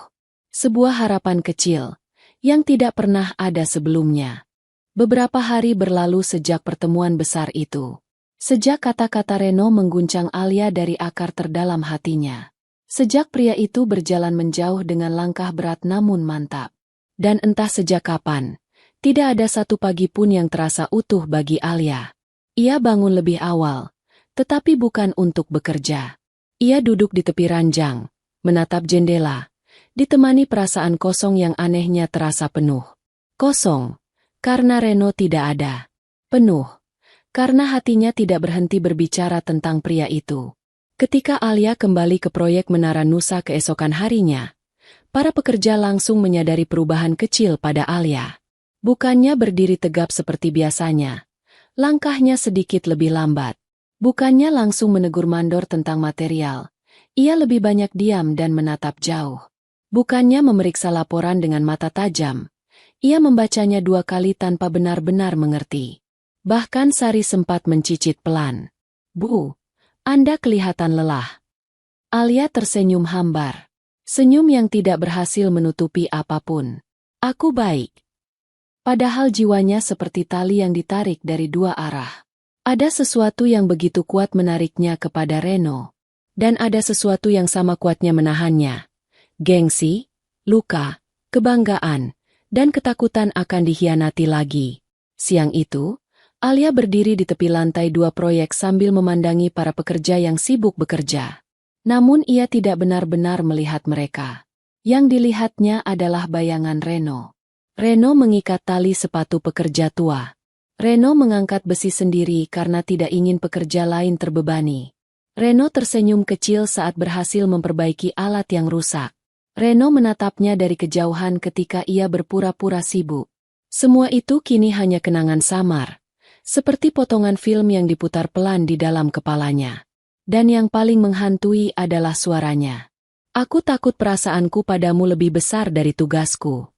Sebuah harapan kecil, yang tidak pernah ada sebelumnya. Beberapa hari berlalu sejak pertemuan besar itu. Sejak kata-kata Reno mengguncang Alia dari akar terdalam hatinya. Sejak pria itu berjalan menjauh dengan langkah berat namun mantap. Dan entah sejak kapan, tidak ada satu pagi pun yang terasa utuh bagi Alia. Ia bangun lebih awal, tetapi bukan untuk bekerja. Ia duduk di tepi ranjang, menatap jendela, ditemani perasaan kosong yang anehnya terasa penuh. Kosong. Karena Reno tidak ada. Penuh. Karena hatinya tidak berhenti berbicara tentang pria itu. Ketika Alia kembali ke proyek Menara Nusa keesokan harinya, para pekerja langsung menyadari perubahan kecil pada Alia. Bukannya berdiri tegap seperti biasanya. Langkahnya sedikit lebih lambat. Bukannya langsung menegur mandor tentang material. Ia lebih banyak diam dan menatap jauh. Bukannya memeriksa laporan dengan mata tajam. Ia membacanya 2 kali tanpa benar-benar mengerti. Bahkan Sari sempat mencicit pelan. Bu, Anda kelihatan lelah. Alia tersenyum hambar. Senyum yang tidak berhasil menutupi apapun. Aku baik. Padahal jiwanya seperti tali yang ditarik dari 2 arah. Ada sesuatu yang begitu kuat menariknya kepada Reno. Dan ada sesuatu yang sama kuatnya menahannya. Gengsi, luka, kebanggaan, dan ketakutan akan dikhianati lagi. Siang itu, Alia berdiri di tepi lantai 2 proyek sambil memandangi para pekerja yang sibuk bekerja. Namun ia tidak benar-benar melihat mereka. Yang dilihatnya adalah bayangan Reno. Reno mengikat tali sepatu pekerja tua. Reno mengangkat besi sendiri karena tidak ingin pekerja lain terbebani. Reno tersenyum kecil saat berhasil memperbaiki alat yang rusak. Reno menatapnya dari kejauhan ketika ia berpura-pura sibuk. Semua itu kini hanya kenangan samar, seperti potongan film yang diputar pelan di dalam kepalanya. Dan yang paling menghantui adalah suaranya. Aku takut perasaanku padamu lebih besar dari tugasku.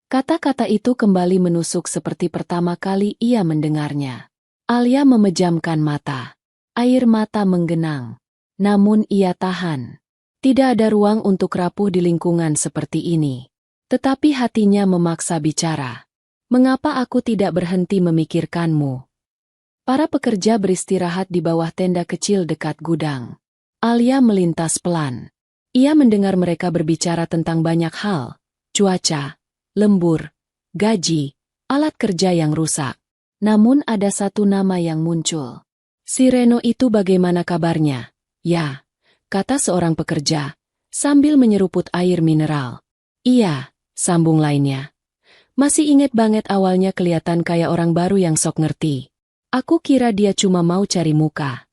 Kata-kata itu kembali menusuk seperti pertama kali ia mendengarnya. Alia memejamkan mata. Air mata menggenang. Namun ia tahan. Tidak ada ruang untuk rapuh di lingkungan seperti ini. Tetapi hatinya memaksa bicara. Mengapa aku tidak berhenti memikirkanmu? Para pekerja beristirahat di bawah tenda kecil dekat gudang. Alia melintas pelan. Ia mendengar mereka berbicara tentang banyak hal. Cuaca, lembur, gaji, alat kerja yang rusak. Namun ada satu nama yang muncul. Si Reno itu bagaimana kabarnya? Ya. Kata seorang pekerja, sambil menyeruput air mineral. Iya, sambung lainnya. Masih inget banget awalnya kelihatan kayak orang baru yang sok ngerti. Aku kira dia cuma mau cari muka.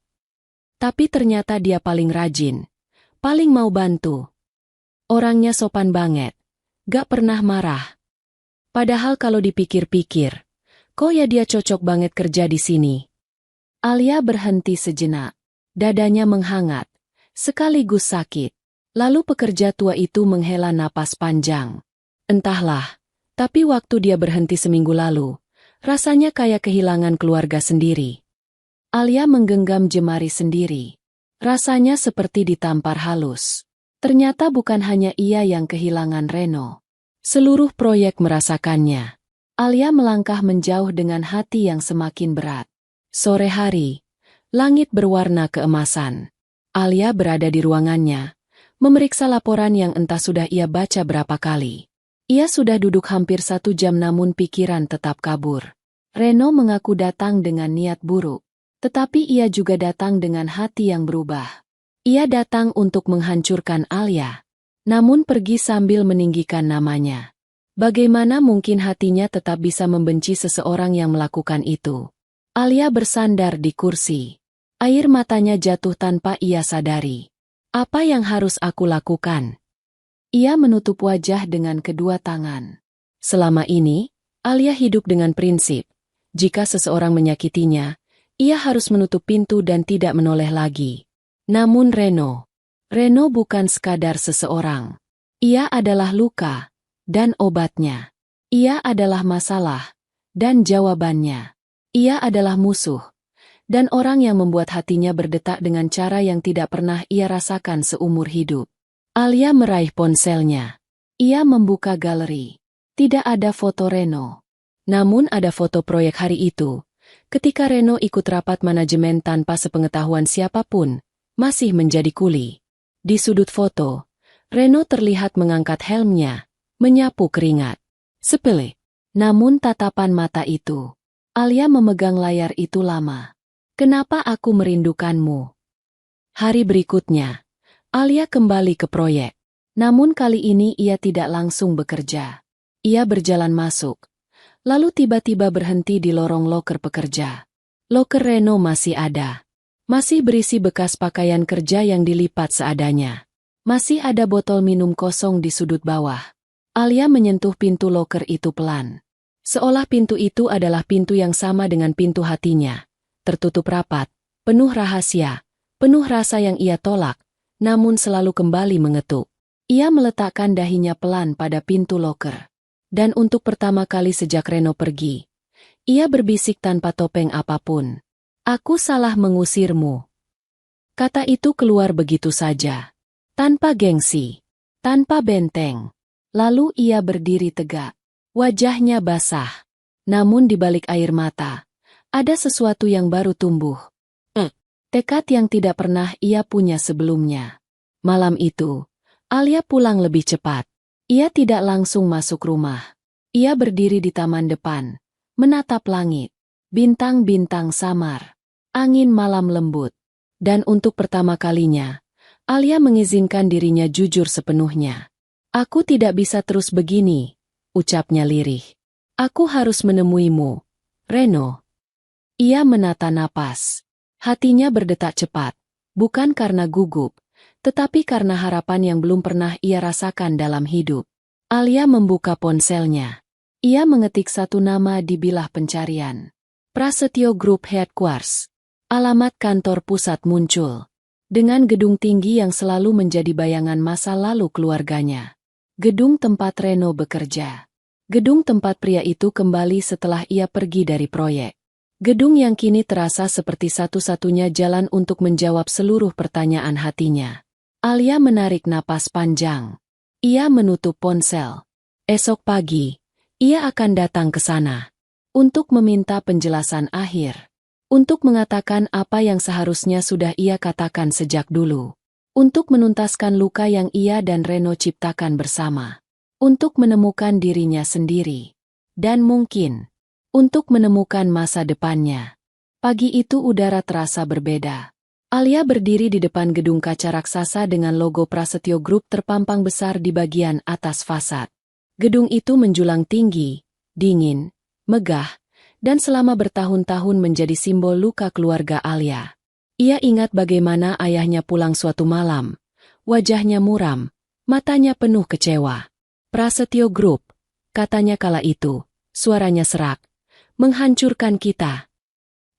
Tapi ternyata dia paling rajin, paling mau bantu. Orangnya sopan banget, gak pernah marah. Padahal kalau dipikir-pikir, kok ya dia cocok banget kerja di sini. Alia berhenti sejenak, dadanya menghangat. Sekaligus sakit. Lalu pekerja tua itu menghela napas panjang. Entahlah, tapi waktu dia berhenti seminggu lalu, rasanya kayak kehilangan keluarga sendiri. Alia menggenggam jemari sendiri. Rasanya seperti ditampar halus. Ternyata bukan hanya ia yang kehilangan Reno. Seluruh proyek merasakannya. Alia melangkah menjauh dengan hati yang semakin berat. Sore hari, langit berwarna keemasan. Alia berada di ruangannya, memeriksa laporan yang entah sudah ia baca berapa kali. Ia sudah duduk hampir 1 jam namun pikiran tetap kabur. Reno mengaku datang dengan niat buruk, tetapi ia juga datang dengan hati yang berubah. Ia datang untuk menghancurkan Alia, namun pergi sambil meninggikan namanya. Bagaimana mungkin hatinya tetap bisa membenci seseorang yang melakukan itu? Alia bersandar di kursi. Air matanya jatuh tanpa ia sadari. Apa yang harus aku lakukan? Ia menutup wajah dengan kedua tangan. Selama ini, Alia hidup dengan prinsip. Jika seseorang menyakitinya, ia harus menutup pintu dan tidak menoleh lagi. Namun Reno bukan sekadar seseorang. Ia adalah luka dan obatnya. Ia adalah masalah dan jawabannya. Ia adalah musuh dan orang yang membuat hatinya berdetak dengan cara yang tidak pernah ia rasakan seumur hidup. Alia meraih ponselnya. Ia membuka galeri. Tidak ada foto Reno. Namun ada foto proyek hari itu. Ketika Reno ikut rapat manajemen tanpa sepengetahuan siapapun, masih menjadi kuli. Di sudut foto, Reno terlihat mengangkat helmnya, menyapu keringat. Sepele. Namun tatapan mata itu. Alia memegang layar itu lama. Kenapa aku merindukanmu? Hari berikutnya, Alia kembali ke proyek. Namun kali ini ia tidak langsung bekerja. Ia berjalan masuk. Lalu tiba-tiba berhenti di lorong loker pekerja. Loker Reno masih ada. Masih berisi bekas pakaian kerja yang dilipat seadanya. Masih ada botol minum kosong di sudut bawah. Alia menyentuh pintu loker itu pelan. Seolah pintu itu adalah pintu yang sama dengan pintu hatinya. Tertutup rapat, penuh rahasia, penuh rasa yang ia tolak, namun selalu kembali mengetuk. Ia meletakkan dahinya pelan pada pintu loker. Dan untuk pertama kali sejak Reno pergi, ia berbisik tanpa topeng apapun. Aku salah mengusirmu. Kata itu keluar begitu saja. Tanpa gengsi, tanpa benteng. Lalu ia berdiri tegak. Wajahnya basah. Namun di balik air mata, ada sesuatu yang baru tumbuh. Tekad yang tidak pernah ia punya sebelumnya. Malam itu, Alia pulang lebih cepat. Ia tidak langsung masuk rumah. Ia berdiri di taman depan, menatap langit. Bintang-bintang samar. Angin malam lembut. Dan untuk pertama kalinya, Alia mengizinkan dirinya jujur sepenuhnya. Aku tidak bisa terus begini, ucapnya lirih. Aku harus menemuimu, Reno. Ia menata napas. Hatinya berdetak cepat, bukan karena gugup, tetapi karena harapan yang belum pernah ia rasakan dalam hidup. Alia membuka ponselnya. Ia mengetik satu nama di bilah pencarian. Prasetyo Group Headquarters. Alamat kantor pusat muncul. Dengan gedung tinggi yang selalu menjadi bayangan masa lalu keluarganya. Gedung tempat Reno bekerja. Gedung tempat pria itu kembali setelah ia pergi dari proyek. Gedung yang kini terasa seperti satu-satunya jalan untuk menjawab seluruh pertanyaan hatinya. Alia menarik napas panjang. Ia menutup ponsel. Esok pagi, ia akan datang ke sana. Untuk meminta penjelasan akhir. Untuk mengatakan apa yang seharusnya sudah ia katakan sejak dulu. Untuk menuntaskan luka yang ia dan Reno ciptakan bersama. Untuk menemukan dirinya sendiri. Dan mungkin, untuk menemukan masa depannya. Pagi itu udara terasa berbeda. Alia berdiri di depan gedung kaca raksasa dengan logo Prasetyo Group terpampang besar di bagian atas fasad. Gedung itu menjulang tinggi, dingin, megah, dan selama bertahun-tahun menjadi simbol luka keluarga Alia. Ia ingat bagaimana ayahnya pulang suatu malam. Wajahnya muram, matanya penuh kecewa. Prasetyo Group, katanya kala itu, suaranya serak. Menghancurkan kita.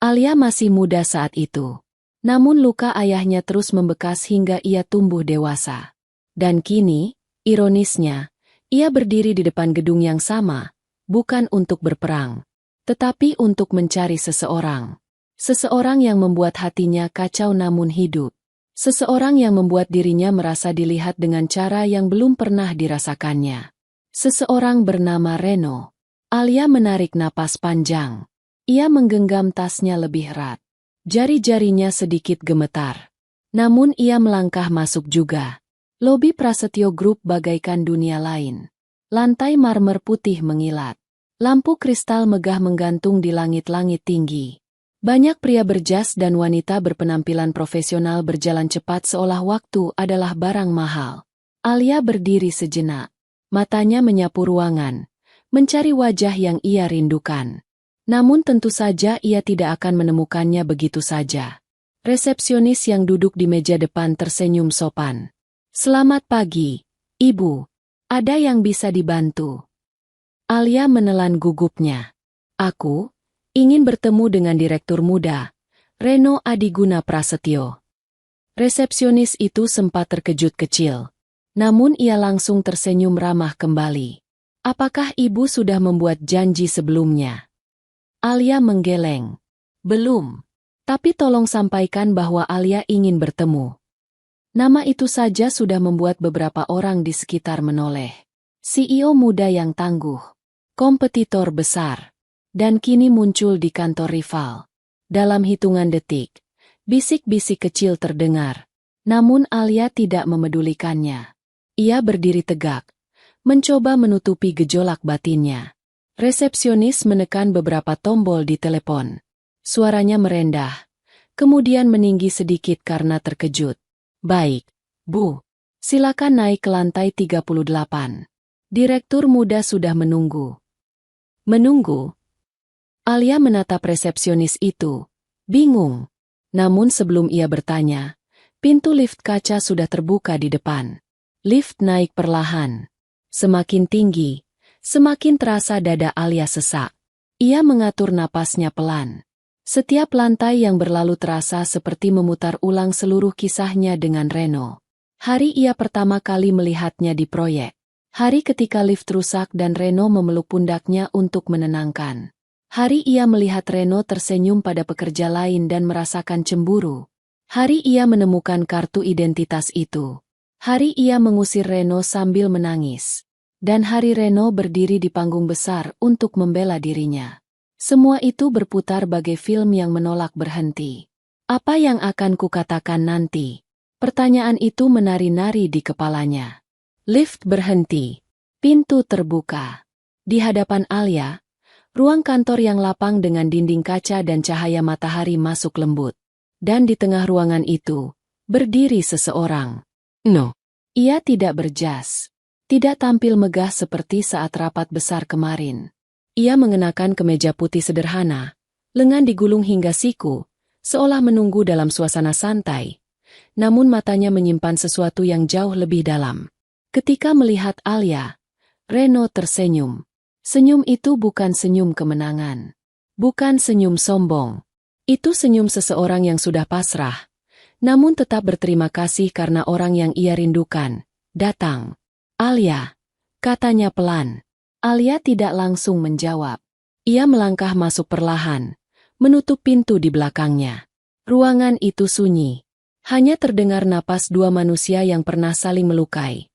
Alia masih muda saat itu. Namun luka ayahnya terus membekas hingga ia tumbuh dewasa. Dan kini, ironisnya, ia berdiri di depan gedung yang sama, bukan untuk berperang, tetapi untuk mencari seseorang. Seseorang yang membuat hatinya kacau namun hidup. Seseorang yang membuat dirinya merasa dilihat dengan cara yang belum pernah dirasakannya. Seseorang bernama Reno. Alia menarik napas panjang. Ia menggenggam tasnya lebih erat. Jari-jarinya sedikit gemetar. Namun ia melangkah masuk juga. Lobi Prasetyo Group bagaikan dunia lain. Lantai marmer putih mengilat. Lampu kristal megah menggantung di langit-langit tinggi. Banyak pria berjas dan wanita berpenampilan profesional berjalan cepat seolah waktu adalah barang mahal. Alia berdiri sejenak. Matanya menyapu ruangan, mencari wajah yang ia rindukan. Namun tentu saja ia tidak akan menemukannya begitu saja. Resepsionis yang duduk di meja depan tersenyum sopan. "Selamat pagi, Ibu. Ada yang bisa dibantu?" Alia menelan gugupnya. "Aku ingin bertemu dengan Direktur Muda, Reno Adiguna Prasetyo." Resepsionis itu sempat terkejut kecil. Namun ia langsung tersenyum ramah kembali. "Apakah Ibu sudah membuat janji sebelumnya?" Alia menggeleng. "Belum. Tapi tolong sampaikan bahwa Alia ingin bertemu." Nama itu saja sudah membuat beberapa orang di sekitar menoleh. CEO muda yang tangguh, kompetitor besar, dan kini muncul di kantor rival. Dalam hitungan detik, bisik-bisik kecil terdengar. Namun Alia tidak memedulikannya. Ia berdiri tegak, mencoba menutupi gejolak batinnya. Resepsionis menekan beberapa tombol di telepon. Suaranya merendah, kemudian meninggi sedikit karena terkejut. "Baik, Bu. Silakan naik ke lantai 38. Direktur Muda sudah menunggu." "Menunggu?" Alia menatap resepsionis itu, bingung. Namun sebelum ia bertanya, pintu lift kaca sudah terbuka di depan. Lift naik perlahan. Semakin tinggi, semakin terasa dada Alia sesak. Ia mengatur napasnya pelan. Setiap lantai yang berlalu terasa seperti memutar ulang seluruh kisahnya dengan Reno. Hari ia pertama kali melihatnya di proyek. Hari ketika lift rusak dan Reno memeluk pundaknya untuk menenangkan. Hari ia melihat Reno tersenyum pada pekerja lain dan merasakan cemburu. Hari ia menemukan kartu identitas itu. Hari ia mengusir Reno sambil menangis. Dan hari Reno berdiri di panggung besar untuk membela dirinya. Semua itu berputar bagai film yang menolak berhenti. Apa yang akan kukatakan nanti? Pertanyaan itu menari-nari di kepalanya. Lift berhenti. Pintu terbuka. Di hadapan Alia, ruang kantor yang lapang dengan dinding kaca dan cahaya matahari masuk lembut. Dan di tengah ruangan itu, berdiri seseorang. No. Ia tidak berjas. Tidak tampil megah seperti saat rapat besar kemarin. Ia mengenakan kemeja putih sederhana, lengan digulung hingga siku, seolah menunggu dalam suasana santai. Namun matanya menyimpan sesuatu yang jauh lebih dalam. Ketika melihat Alia, Reno tersenyum. Senyum itu bukan senyum kemenangan. Bukan senyum sombong. Itu senyum seseorang yang sudah pasrah, namun tetap berterima kasih karena orang yang ia rindukan datang. "Alia," katanya pelan. Alia tidak langsung menjawab. Ia melangkah masuk perlahan, menutup pintu di belakangnya. Ruangan itu sunyi. Hanya terdengar napas dua manusia yang pernah saling melukai.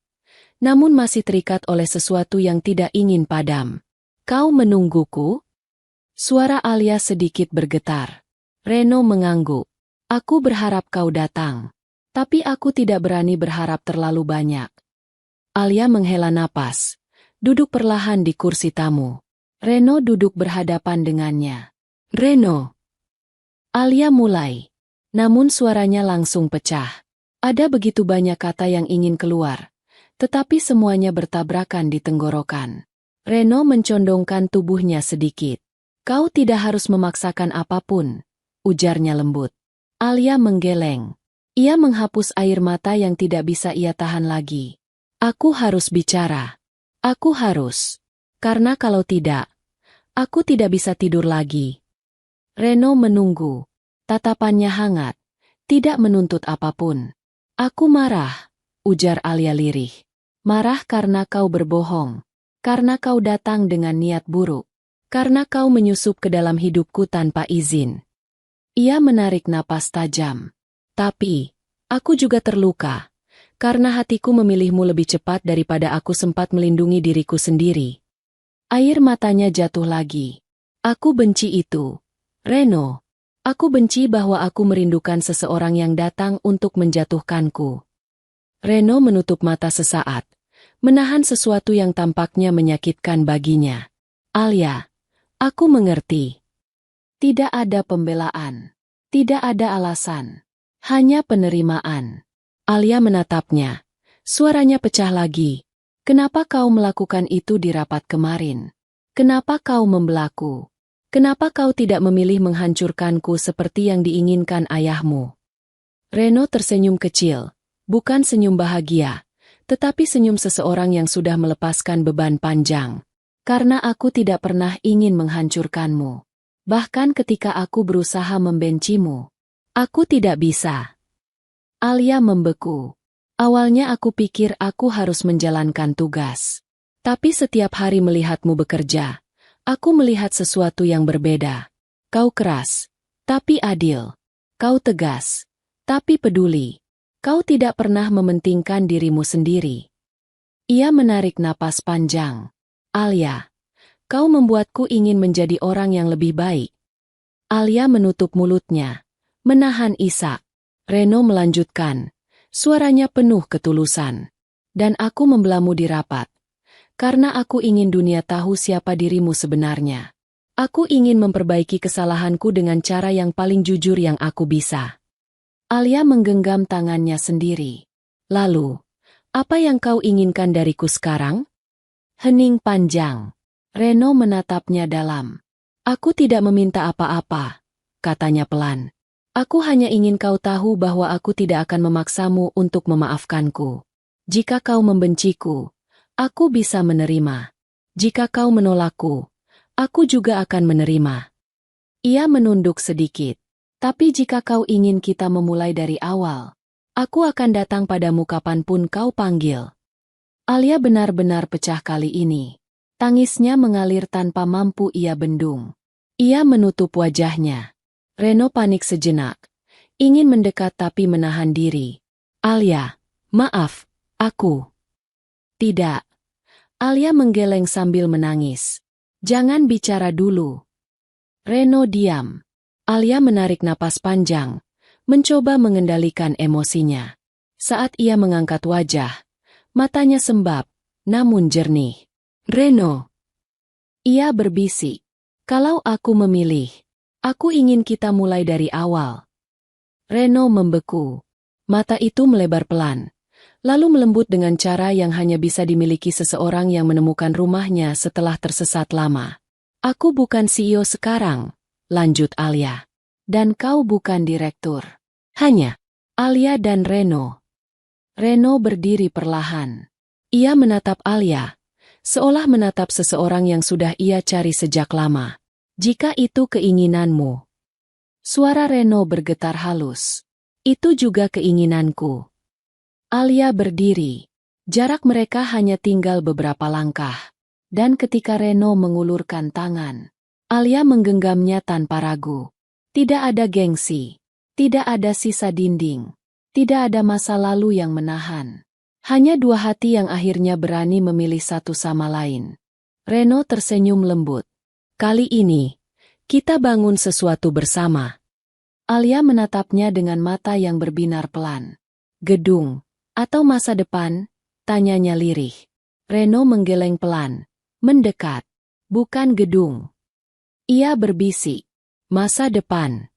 Namun masih terikat oleh sesuatu yang tidak ingin padam. "Kau menungguku?" Suara Alia sedikit bergetar. Reno mengangguk. "Aku berharap kau datang. Tapi aku tidak berani berharap terlalu banyak." Alia menghela napas, duduk perlahan di kursi tamu. Reno duduk berhadapan dengannya. "Reno." Alia mulai. Namun suaranya langsung pecah. Ada begitu banyak kata yang ingin keluar, tetapi semuanya bertabrakan di tenggorokan. Reno mencondongkan tubuhnya sedikit. "Kau tidak harus memaksakan apapun," ujarnya lembut. Alia menggeleng. Ia menghapus air mata yang tidak bisa ia tahan lagi. "Aku harus bicara. Aku harus. Karena kalau tidak, aku tidak bisa tidur lagi." Reno menunggu. Tatapannya hangat, tidak menuntut apapun. "Aku marah," ujar Alia lirih. "Marah karena kau berbohong. Karena kau datang dengan niat buruk. Karena kau menyusup ke dalam hidupku tanpa izin." Ia menarik napas tajam. "Tapi, aku juga terluka. Karena hatiku memilihmu lebih cepat daripada aku sempat melindungi diriku sendiri." Air matanya jatuh lagi. Aku benci itu. Reno. Aku benci bahwa aku merindukan seseorang yang datang untuk menjatuhkanku. Reno menutup mata sesaat, menahan sesuatu yang tampaknya menyakitkan baginya. Alia, aku mengerti. Tidak ada pembelaan. Tidak ada alasan. Hanya penerimaan. Alia menatapnya. Suaranya pecah lagi. Kenapa kau melakukan itu di rapat kemarin? Kenapa kau membelaku? Kenapa kau tidak memilih menghancurkanku seperti yang diinginkan ayahmu? Reno tersenyum kecil. Bukan senyum bahagia, tetapi senyum seseorang yang sudah melepaskan beban panjang. Karena aku tidak pernah ingin menghancurkanmu. Bahkan ketika aku berusaha membencimu, aku tidak bisa. Alia membeku. Awalnya aku pikir aku harus menjalankan tugas. Tapi setiap hari melihatmu bekerja, aku melihat sesuatu yang berbeda. Kau keras, tapi adil. Kau tegas, tapi peduli. Kau tidak pernah mementingkan dirimu sendiri. Ia menarik napas panjang. Alia, kau membuatku ingin menjadi orang yang lebih baik. Alia menutup mulutnya, menahan isak. Reno melanjutkan, suaranya penuh ketulusan. Dan aku membelamu di rapat. Karena aku ingin dunia tahu siapa dirimu sebenarnya. Aku ingin memperbaiki kesalahanku dengan cara yang paling jujur yang aku bisa. Alia menggenggam tangannya sendiri. Lalu, apa yang kau inginkan dariku sekarang? Hening panjang. Reno menatapnya dalam. Aku tidak meminta apa-apa, katanya pelan. Aku hanya ingin kau tahu bahwa aku tidak akan memaksamu untuk memaafkanku. Jika kau membenciku, aku bisa menerima. Jika kau menolakku, aku juga akan menerima. Ia menunduk sedikit. Tapi jika kau ingin kita memulai dari awal, aku akan datang padamu kapanpun kau panggil. Alia benar-benar pecah kali ini. Tangisnya mengalir tanpa mampu ia bendung. Ia menutup wajahnya. Reno panik sejenak. Ingin mendekat tapi menahan diri. Alia, maaf, aku. Tidak. Alia menggeleng sambil menangis. Jangan bicara dulu. Reno diam. Alia menarik napas panjang, mencoba mengendalikan emosinya. Saat ia mengangkat wajah, matanya sembab, namun jernih. Reno. Ia berbisik. Kalau aku memilih, aku ingin kita mulai dari awal. Reno membeku. Mata itu melebar pelan, lalu melembut dengan cara yang hanya bisa dimiliki seseorang yang menemukan rumahnya setelah tersesat lama. Aku bukan CEO sekarang, lanjut Alia. Dan kau bukan direktur. Hanya Alia dan Reno. Reno berdiri perlahan. Ia menatap Alia, seolah menatap seseorang yang sudah ia cari sejak lama. Jika itu keinginanmu. Suara Reno bergetar halus. Itu juga keinginanku. Alia berdiri. Jarak mereka hanya tinggal beberapa langkah. Dan ketika Reno mengulurkan tangan, Alia menggenggamnya tanpa ragu. Tidak ada gengsi. Tidak ada sisa dinding. Tidak ada masa lalu yang menahan. Hanya dua hati yang akhirnya berani memilih satu sama lain. Reno tersenyum lembut. Kali ini, kita bangun sesuatu bersama. Alia menatapnya dengan mata yang berbinar pelan. Gedung, atau masa depan? Tanyanya lirih. Reno menggeleng pelan. Mendekat. Bukan gedung. Ia berbisik. Masa depan.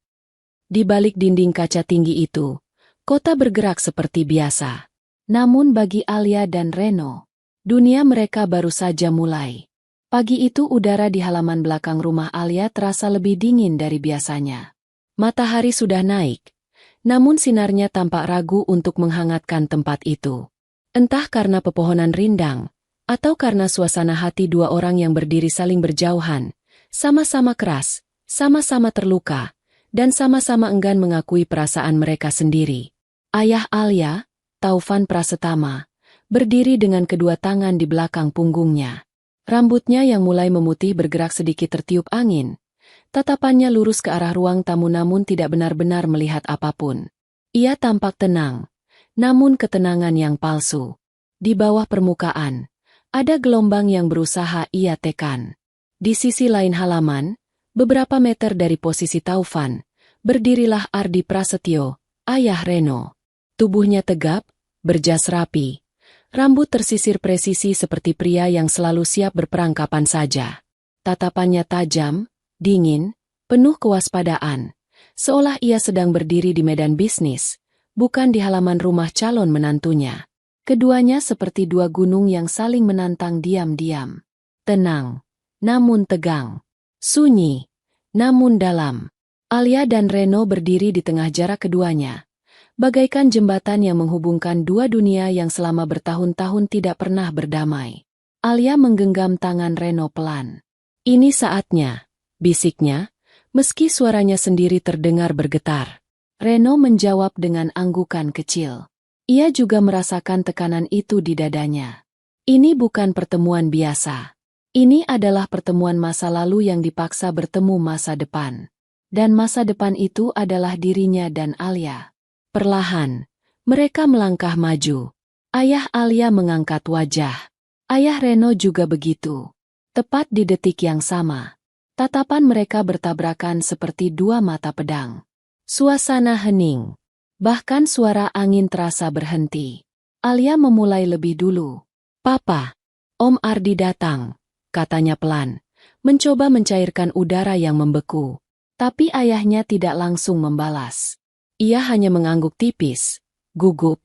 Di balik dinding kaca tinggi itu, kota bergerak seperti biasa. Namun bagi Alia dan Reno, dunia mereka baru saja mulai. Pagi itu udara di halaman belakang rumah Alia terasa lebih dingin dari biasanya. Matahari sudah naik, namun sinarnya tampak ragu untuk menghangatkan tempat itu. Entah karena pepohonan rindang, atau karena suasana hati dua orang yang berdiri saling berjauhan, sama-sama keras, sama-sama terluka, dan sama-sama enggan mengakui perasaan mereka sendiri. Ayah Alia, Taufan Prasetama, berdiri dengan kedua tangan di belakang punggungnya. Rambutnya yang mulai memutih bergerak sedikit tertiup angin. Tatapannya lurus ke arah ruang tamu namun tidak benar-benar melihat apapun. Ia tampak tenang, namun ketenangan yang palsu. Di bawah permukaan, Ada gelombang yang berusaha ia tekan. Di sisi lain halaman, beberapa meter dari posisi Taufan, berdirilah Ardi Prasetyo, ayah Reno. Tubuhnya tegap, berjas rapi. Rambut tersisir presisi seperti pria yang selalu siap berperang kapan saja. Tatapannya tajam, dingin, penuh kewaspadaan. Seolah ia sedang berdiri di medan bisnis, bukan di halaman rumah calon menantunya. Keduanya seperti dua gunung yang saling menantang diam-diam. Tenang, namun tegang. Sunyi, namun dalam. Alia dan Reno berdiri di tengah jarak keduanya. Bagaikan jembatan yang menghubungkan dua dunia yang selama bertahun-tahun tidak pernah berdamai. Alia menggenggam tangan Reno pelan. "Ini saatnya," bisiknya, meski suaranya sendiri terdengar bergetar. Reno menjawab dengan anggukan kecil. Ia juga merasakan tekanan itu di dadanya. Ini bukan pertemuan biasa. Ini adalah pertemuan masa lalu yang dipaksa bertemu masa depan. Dan masa depan itu adalah dirinya dan Alia. Perlahan, mereka melangkah maju. Ayah Alia mengangkat wajah. Ayah Reno juga begitu. Tepat di detik yang sama. Tatapan mereka bertabrakan seperti dua mata pedang. Suasana hening. Bahkan suara angin terasa berhenti. Alia memulai lebih dulu. "Papa, Om Ardi datang," katanya pelan. Mencoba mencairkan udara yang membeku. Tapi ayahnya tidak langsung membalas. Ia hanya mengangguk tipis, gugup,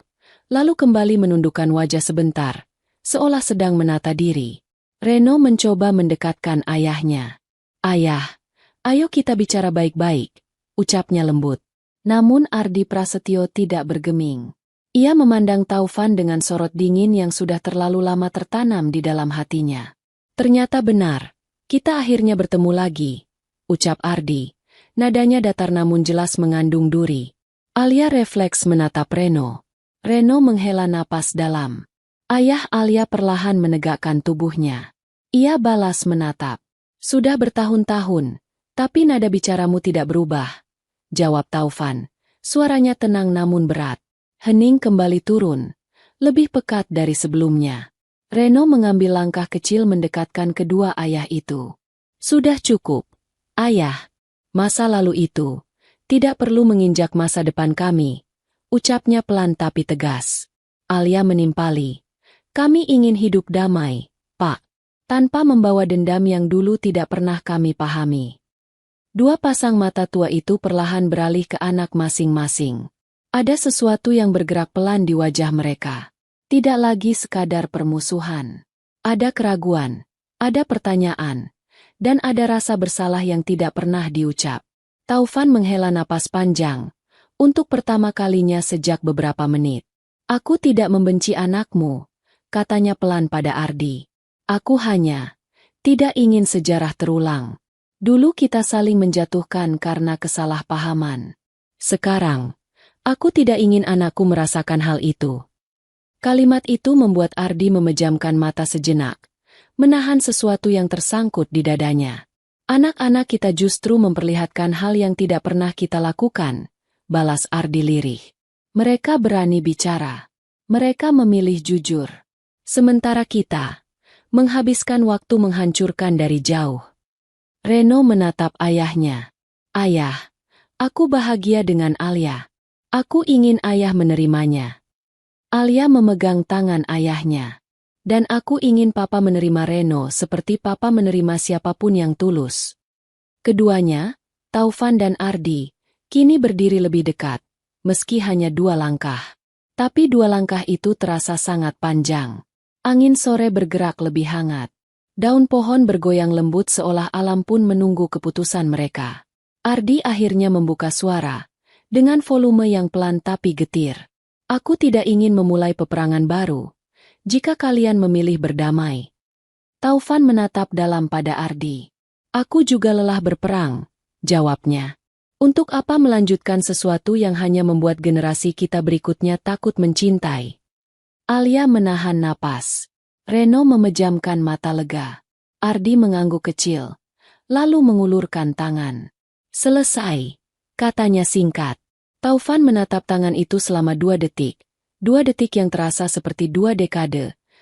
lalu kembali menundukkan wajah sebentar, seolah sedang menata diri. Reno mencoba mendekatkan ayahnya. "Ayah, ayo kita bicara baik-baik," ucapnya lembut. Namun Ardi Prasetyo tidak bergeming. Ia memandang Taufan dengan sorot dingin yang sudah terlalu lama tertanam di dalam hatinya. "Ternyata benar, kita akhirnya bertemu lagi," ucap Ardi. Nadanya datar namun jelas mengandung duri. Alia refleks menatap Reno. Reno menghela napas dalam. Ayah Alia perlahan menegakkan tubuhnya. Ia balas menatap. "Sudah bertahun-tahun, tapi nada bicaramu tidak berubah," jawab Taufan. Suaranya tenang namun berat. Hening kembali turun, lebih pekat dari sebelumnya. Reno mengambil langkah kecil mendekatkan kedua ayah itu. "Sudah cukup, Ayah. Masa lalu itu tidak perlu menginjak masa depan kami," ucapnya pelan tapi tegas. Alia menimpali. "Kami ingin hidup damai, Pak. Tanpa membawa dendam yang dulu tidak pernah kami pahami." Dua pasang mata tua itu perlahan beralih ke anak masing-masing. Ada sesuatu yang bergerak pelan di wajah mereka. Tidak lagi sekadar permusuhan. Ada keraguan, ada pertanyaan, dan ada rasa bersalah yang tidak pernah diucap. Taufan menghela napas panjang, untuk pertama kalinya sejak beberapa menit. "Aku tidak membenci anakmu," katanya pelan pada Ardi. "Aku hanya tidak ingin sejarah terulang. Dulu kita saling menjatuhkan karena kesalahpahaman. Sekarang, aku tidak ingin anakku merasakan hal itu." Kalimat itu membuat Ardi memejamkan mata sejenak, menahan sesuatu yang tersangkut di dadanya. "Anak-anak kita justru memperlihatkan hal yang tidak pernah kita lakukan," balas Ardi lirih. "Mereka berani bicara. Mereka memilih jujur. Sementara kita menghabiskan waktu menghancurkan dari jauh." Reno menatap ayahnya. "Ayah, aku bahagia dengan Alia. Aku ingin ayah menerimanya." Alia memegang tangan ayahnya. "Dan aku ingin papa menerima Reno seperti papa menerima siapapun yang tulus." Keduanya, Taufan dan Ardi, kini berdiri lebih dekat, meski hanya 2 langkah. Tapi 2 langkah itu terasa sangat panjang. Angin sore bergerak lebih hangat. Daun pohon bergoyang lembut seolah alam pun menunggu keputusan mereka. Ardi akhirnya membuka suara, dengan volume yang pelan tapi getir. "Aku tidak ingin memulai peperangan baru. Jika kalian memilih berdamai." Taufan menatap dalam pada Ardi. "Aku juga lelah berperang," jawabnya. "Untuk apa melanjutkan sesuatu yang hanya membuat generasi kita berikutnya takut mencintai?" Alia menahan napas. Reno memejamkan mata lega. Ardi mengangguk kecil, lalu mengulurkan tangan. "Selesai," katanya singkat. Taufan menatap tangan itu selama 2 detik. 2 detik yang terasa seperti 2 dekade,